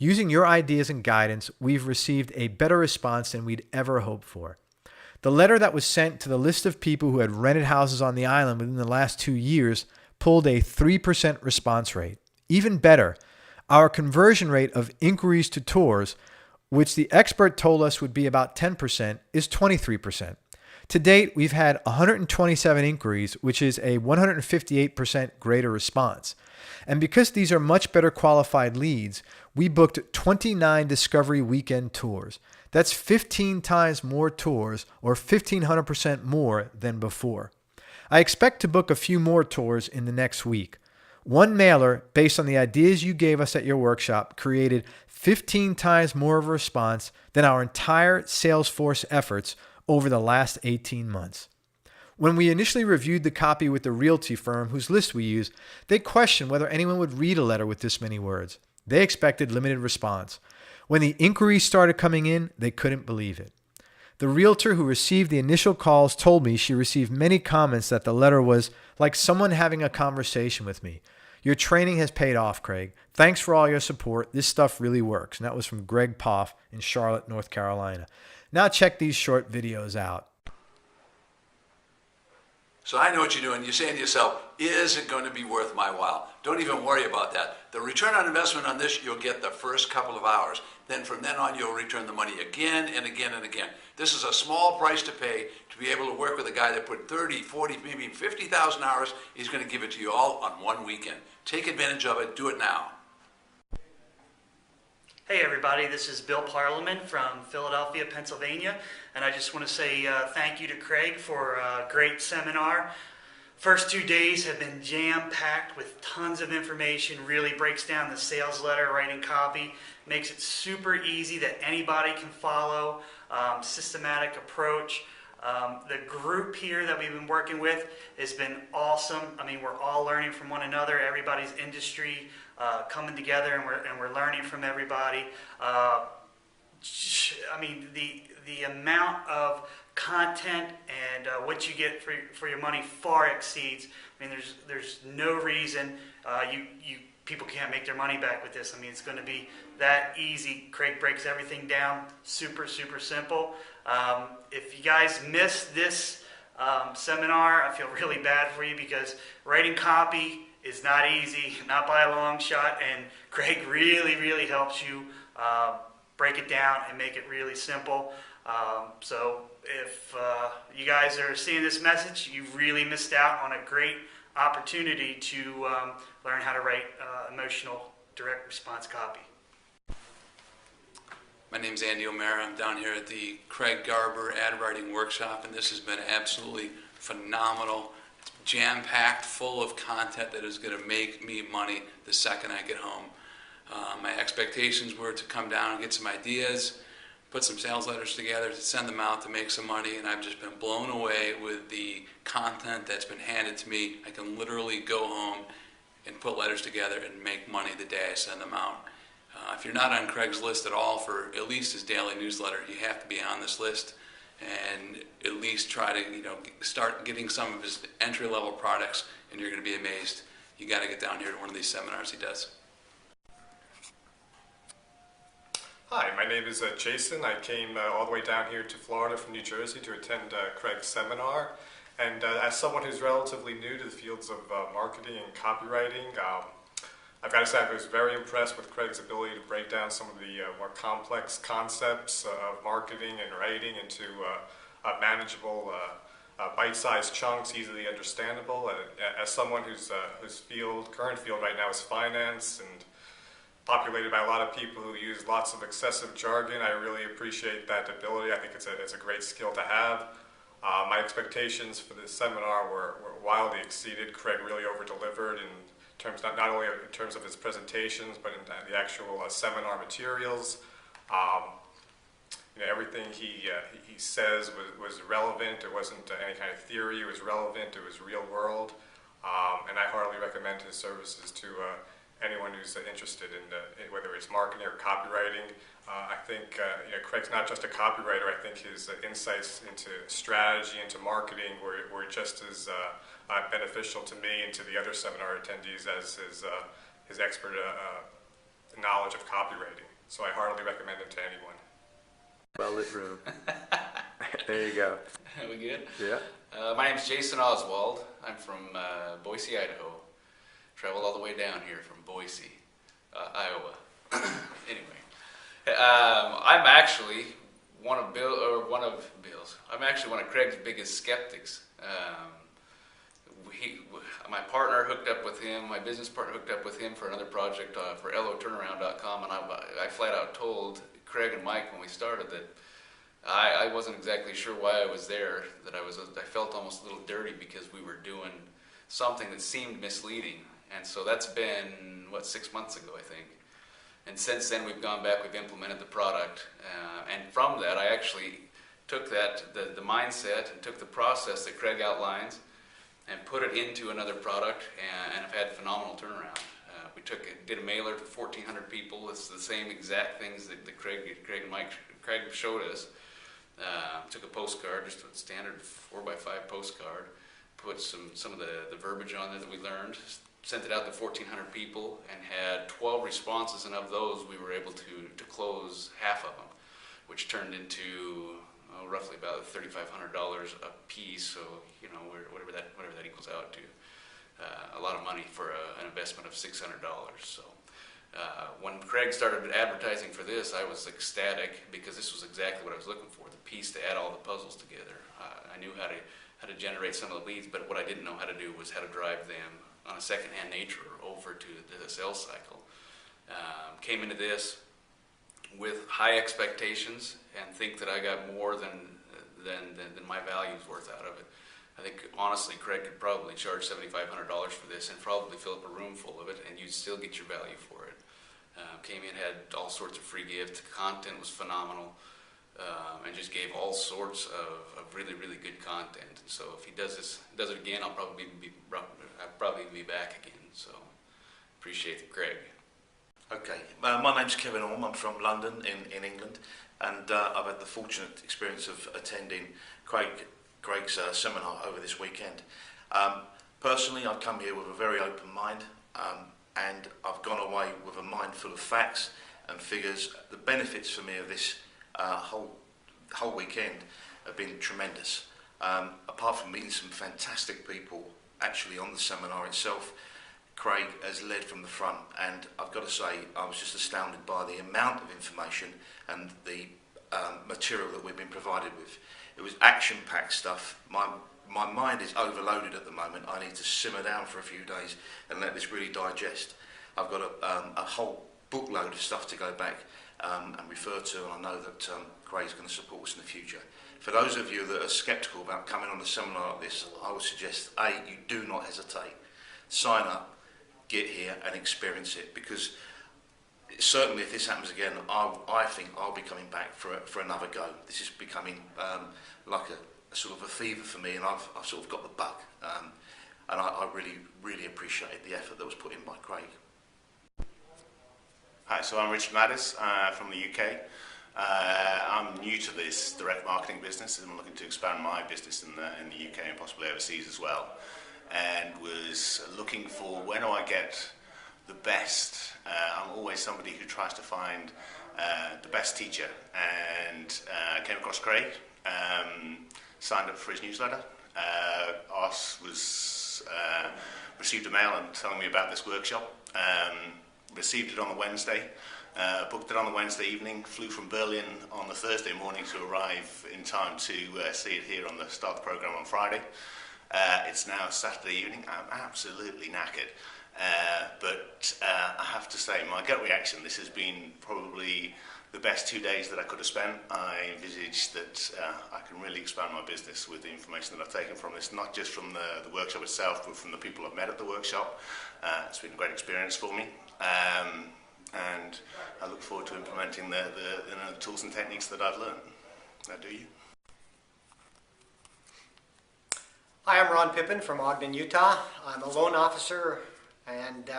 Using your ideas and guidance, we've received a better response than we'd ever hoped for. The letter that was sent to the list of people who had rented houses on the island within the last 2 years pulled a 3% response rate. Even better, our conversion rate of inquiries to tours, which the expert told us would be about 10%, is 23%. To date, we've had 127 inquiries, which is a 158% greater response. And because these are much better qualified leads, we booked 29 Discovery Weekend tours. That's 15 times more tours, or 1,500% more than before. I expect to book a few more tours in the next week. One mailer, based on the ideas you gave us at your workshop, created 15 times more of a response than our entire Salesforce efforts over the last 18 months. When we initially reviewed the copy with the realty firm whose list we use, they questioned whether anyone would read a letter with this many words. They expected limited response. When the inquiries started coming in, they couldn't believe it. The realtor who received the initial calls told me she received many comments that the letter was like someone having a conversation with me. Your training has paid off, Craig. Thanks for all your support. This stuff really works. And that was from Greg Poff in Charlotte, North Carolina. Now check these short videos out. So I know what you're doing. You're saying to yourself, is it going to be worth my while? Don't even worry about that. The return on investment on this, you'll get the first couple of hours. Then from then on, you'll return the money again and again and again. This is a small price to pay to be able to work with a guy that put 30, 40, maybe 50,000 hours. He's going to give it to you all on one weekend. Take advantage of it. Do it now. Hey everybody, this is Bill Parliament from Philadelphia, Pennsylvania, and I just want to say thank you to Craig for a great seminar. First 2 days have been jam-packed with tons of information, really breaks down the sales letter, writing copy, makes it super easy that anybody can follow, systematic approach. The group here that we've been working with has been awesome. I mean, we're all learning from one another, everybody's industry coming together, and we're learning from everybody. I mean, the amount of content and what you get for your money far exceeds. I mean, there's no reason people can't make their money back with this. I mean, it's going to be that easy. Craig breaks everything down, super simple. If you guys missed this seminar, I feel really bad for you because writing copy is not easy, not by a long shot, and Craig really helps you break it down and make it really simple. So if you guys are seeing this message, you really missed out on a great opportunity to learn how to write emotional direct response copy. My name's Andy O'Mara. I'm down here at the Craig Garber ad writing workshop, and this has been absolutely phenomenal. It's jam-packed full of content that is going to make me money the second I get home. My expectations were to come down and get some ideas, put some sales letters together to send them out to make some money, and I've just been blown away with the content that's been handed to me. I can literally go home and put letters together and make money the day I send them out. If you're not on Craig's list at all for at least his daily newsletter, you have to be on this list and at least try to start getting some of his entry-level products, and you're going to be amazed. You got to get down here to one of these seminars he does. Hi, my name is Jason. I came all the way down here to Florida from New Jersey to attend Craig's seminar. And as someone who's relatively new to the fields of marketing and copywriting, I've got to say I was very impressed with Craig's ability to break down some of the more complex concepts of marketing and writing into manageable, bite-sized chunks, easily understandable. As someone whose current field right now is finance and populated by a lot of people who use lots of excessive jargon, I really appreciate that ability. I think it's a great skill to have. My expectations for this seminar were wildly exceeded. Craig really over-delivered in terms not only in terms of his presentations, but in the actual seminar materials. Everything he says was relevant. It wasn't any kind of theory. It was relevant. It was real world. And I heartily recommend his services to anyone who's interested in whether it's marketing or copywriting. I think Craig's not just a copywriter. I think his insights into strategy, into marketing were just as beneficial to me and to the other seminar attendees as his expert knowledge of copywriting. so I heartily recommend it to anyone. Well-lit room. There you go. We good? Yeah. My name's Jason Oswald. I'm from Boise, Idaho. Traveled all the way down here from Boise, Iowa. Anyway, I'm actually one of Bill's. I'm actually one of Craig's biggest skeptics. My partner hooked up with him. My business partner hooked up with him for another project for LOTurnaround.com, and I flat out told Craig and Mike when we started that I wasn't exactly sure why I was there. That I felt almost a little dirty because we were doing something that seemed misleading. And so that's been, 6 months ago, I think. And since then, we've gone back, we've implemented the product. And from that, I actually took the mindset and took the process that Craig outlines and put it into another product, and have had phenomenal turnaround. We did a mailer to 1,400 people. It's the same exact things that Craig and Craig showed us. Took a postcard, just a standard 4x5 postcard, put some of the verbiage on there that we learned, sent it out to 1,400 people, and had 12 responses, and of those we were able to close half of them, which turned into roughly about $3,500 a piece. So whatever that equals out to, a lot of money for an investment of $600. So when Craig started advertising for this, I was ecstatic because this was exactly what I was looking for, the piece to add all the puzzles together. I knew how to generate some of the leads, but what I didn't know how to do was how to drive them on a second-hand nature over to the sales cycle. Came into this with high expectations and think that I got more than my value's worth out of it. I think honestly, Craig could probably charge $7,500 for this and probably fill up a room full of it, and you'd still get your value for it. Came in, had all sorts of free gifts. Content was phenomenal, and just gave all sorts of really, really good content. And so if he does it again, I'll probably be back again. So appreciate it, Craig. Okay, my name's Kevin Orme. I'm from London in England, and I've had the fortunate experience of attending Craig's seminar over this weekend. Personally, I've come here with a very open mind, and I've gone away with a mind full of facts and figures. The benefits for me of this whole weekend have been tremendous. Apart from meeting some fantastic people actually on the seminar itself, Craig has led from the front, and I've got to say I was just astounded by the amount of information and the material that we've been provided with. It was action-packed stuff. My mind is overloaded at the moment. I need to simmer down for a few days and let this really digest. I've got a whole bookload of stuff to go back and refer to, and I know that Craig's going to support us in the future. For those of you that are sceptical about coming on a seminar like this, I would suggest, A, you do not hesitate. Sign up, get here and experience it, because certainly if this happens again, I think I'll be coming back for another go. This is becoming like a sort of a fever for me, and I've sort of got the bug, and I really, really appreciate the effort that was put in by Craig. Hi, so I'm Richard Maddis from the UK. I'm new to this direct marketing business, and I'm looking to expand my business in the UK and possibly overseas as well. And was looking for, where do I get the best? I'm always somebody who tries to find the best teacher, and came across Craig, signed up for his newsletter. Received a mail and telling me about this workshop. Received it on the Wednesday, booked it on the Wednesday evening, flew from Berlin on the Thursday morning to arrive in time to see it here on the start of the program on Friday. It's now Saturday evening. I'm absolutely knackered, but I have to say, my gut reaction, this has been probably the best 2 days that I could have spent. I envisage that I can really expand my business with the information that I've taken from this, not just from the workshop itself, but from the people I've met at the workshop. It's been a great experience for me, and I look forward to implementing the tools and techniques that I've learned. Now, do you? Hi, I'm Ron Pippin from Ogden, Utah. I'm a loan officer and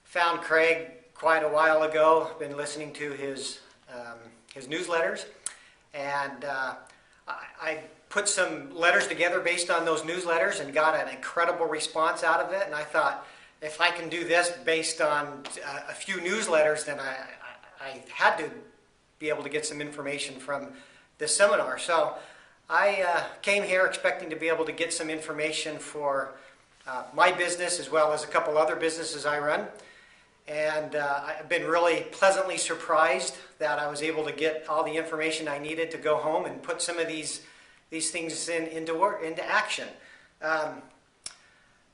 found Craig quite a while ago. Been listening to his newsletters, and I put some letters together based on those newsletters and got an incredible response out of it. And I thought, if I can do this based on a few newsletters, then I had to be able to get some information from this seminar. So I came here expecting to be able to get some information for my business as well as a couple other businesses I run. And I've been really pleasantly surprised that I was able to get all the information I needed to go home and put some of these things into action.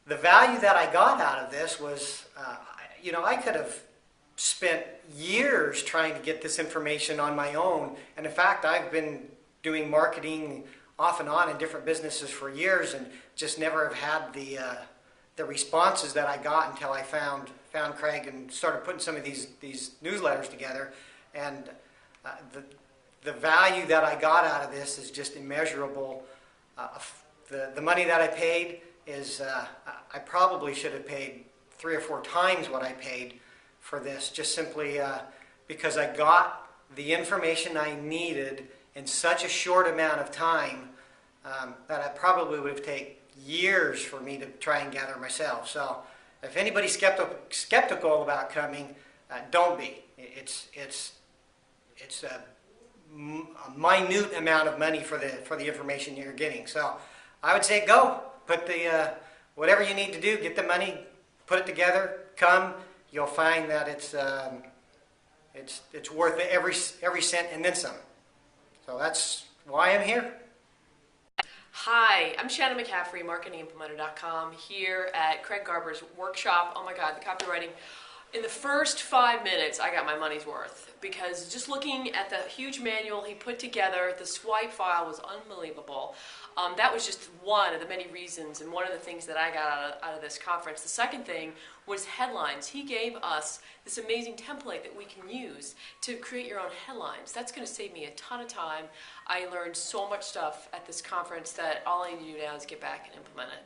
The value that I got out of this was, I could have spent years trying to get this information on my own. And in fact, I've been doing marketing off and on in different businesses for years and just never have had the responses that I got until I found Craig and started putting some of these newsletters together. And the value that I got out of this is just immeasurable. The money that I paid is, I probably should have paid 3 or 4 times what I paid for this, just simply because I got the information I needed in such a short amount of time that I probably would have taken years for me to try and gather myself. So if anybody's skeptical about coming, don't be. It's a minute amount of money for the information you're getting. So I would say go. Put the whatever you need to do, get the money, put it together, come. You'll find that it's worth every cent and then some. So that's why I'm here. Hi, I'm Shannon McCaffrey, marketingimplementer.com, here at Craig Garber's workshop. Oh my God, the copywriting. In the first 5 minutes, I got my money's worth, because just looking at the huge manual he put together, the swipe file was unbelievable. That was just one of the many reasons and one of the things that I got out of this conference. The second thing was headlines. He gave us this amazing template that we can use to create your own headlines. That's going to save me a ton of time. I learned so much stuff at this conference that all I need to do now is get back and implement it.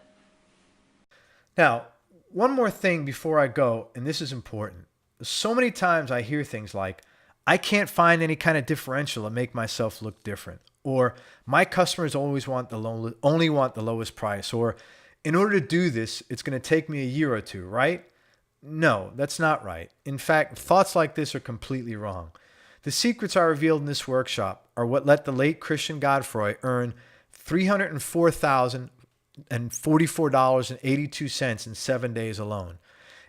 Now, one more thing before I go, and this is important. So many times I hear things like, I can't find any kind of differential to make myself look different. Or my customers only want the lowest price. Or in order to do this, it's going to take me a year or two, right? No, that's not right. In fact, thoughts like this are completely wrong. The secrets I revealed in this workshop are what let the late Christian Godfrey earn $304,044.82 in 7 days alone.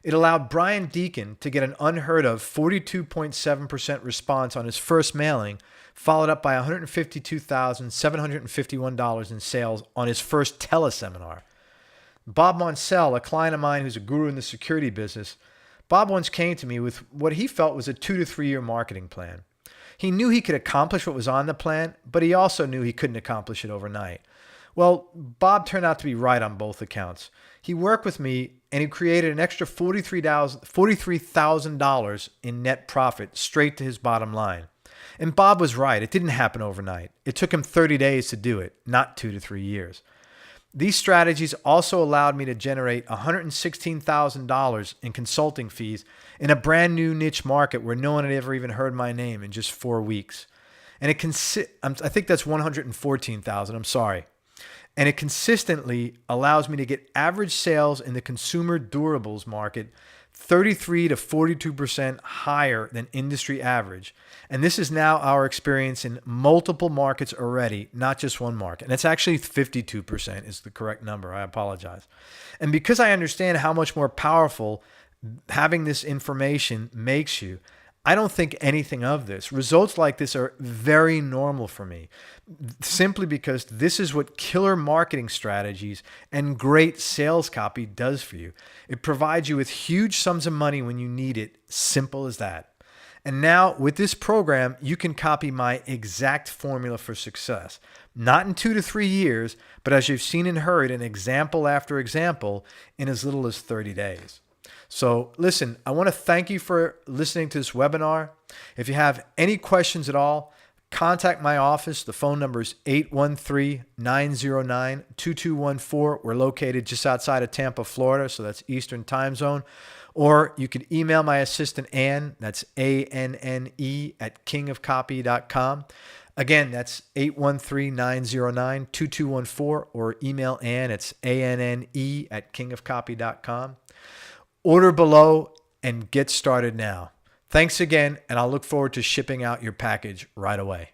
It allowed Brian Deacon to get an unheard of 42.7% response on his first mailing, followed up by $152,751 in sales on his first teleseminar. Bob Monsell, a client of mine who's a guru in the security business, Bob once came to me with what he felt was a 2 to 3 year marketing plan. He knew he could accomplish what was on the plan, but he also knew he couldn't accomplish it overnight. Well, Bob turned out to be right on both accounts. He worked with me and he created an extra $43,000 in net profit straight to his bottom line. And Bob was right. It didn't happen overnight. It took him 30 days to do it, not 2 to 3 years. These strategies also allowed me to generate $116,000 in consulting fees in a brand new niche market where no one had ever even heard my name in just 4 weeks. And I think that's $114,000. I'm sorry. And it consistently allows me to get average sales in the consumer durables market 33 to 42% higher than industry average. And this is now our experience in multiple markets already, not just one market. And it's actually 52% is the correct number. I apologize. And because I understand how much more powerful having this information makes you, I don't think anything of this. Results like this are very normal for me, simply because this is what killer marketing strategies and great sales copy does for you. It provides you with huge sums of money when you need it. Simple as that. And now with this program, you can copy my exact formula for success. Not in 2 to 3 years, but as you've seen and heard in example after example in as little as 30 days. So listen, I want to thank you for listening to this webinar. If you have any questions at all, contact my office. The phone number is 813-909-2214. We're located just outside of Tampa, Florida, so that's Eastern time zone. Or you could email my assistant, Ann. That's ANNE at kingofcopy.com. Again, that's 813-909-2214, or email Ann. It's ANNE at kingofcopy.com. Order below and get started now. Thanks again, and I'll look forward to shipping out your package right away.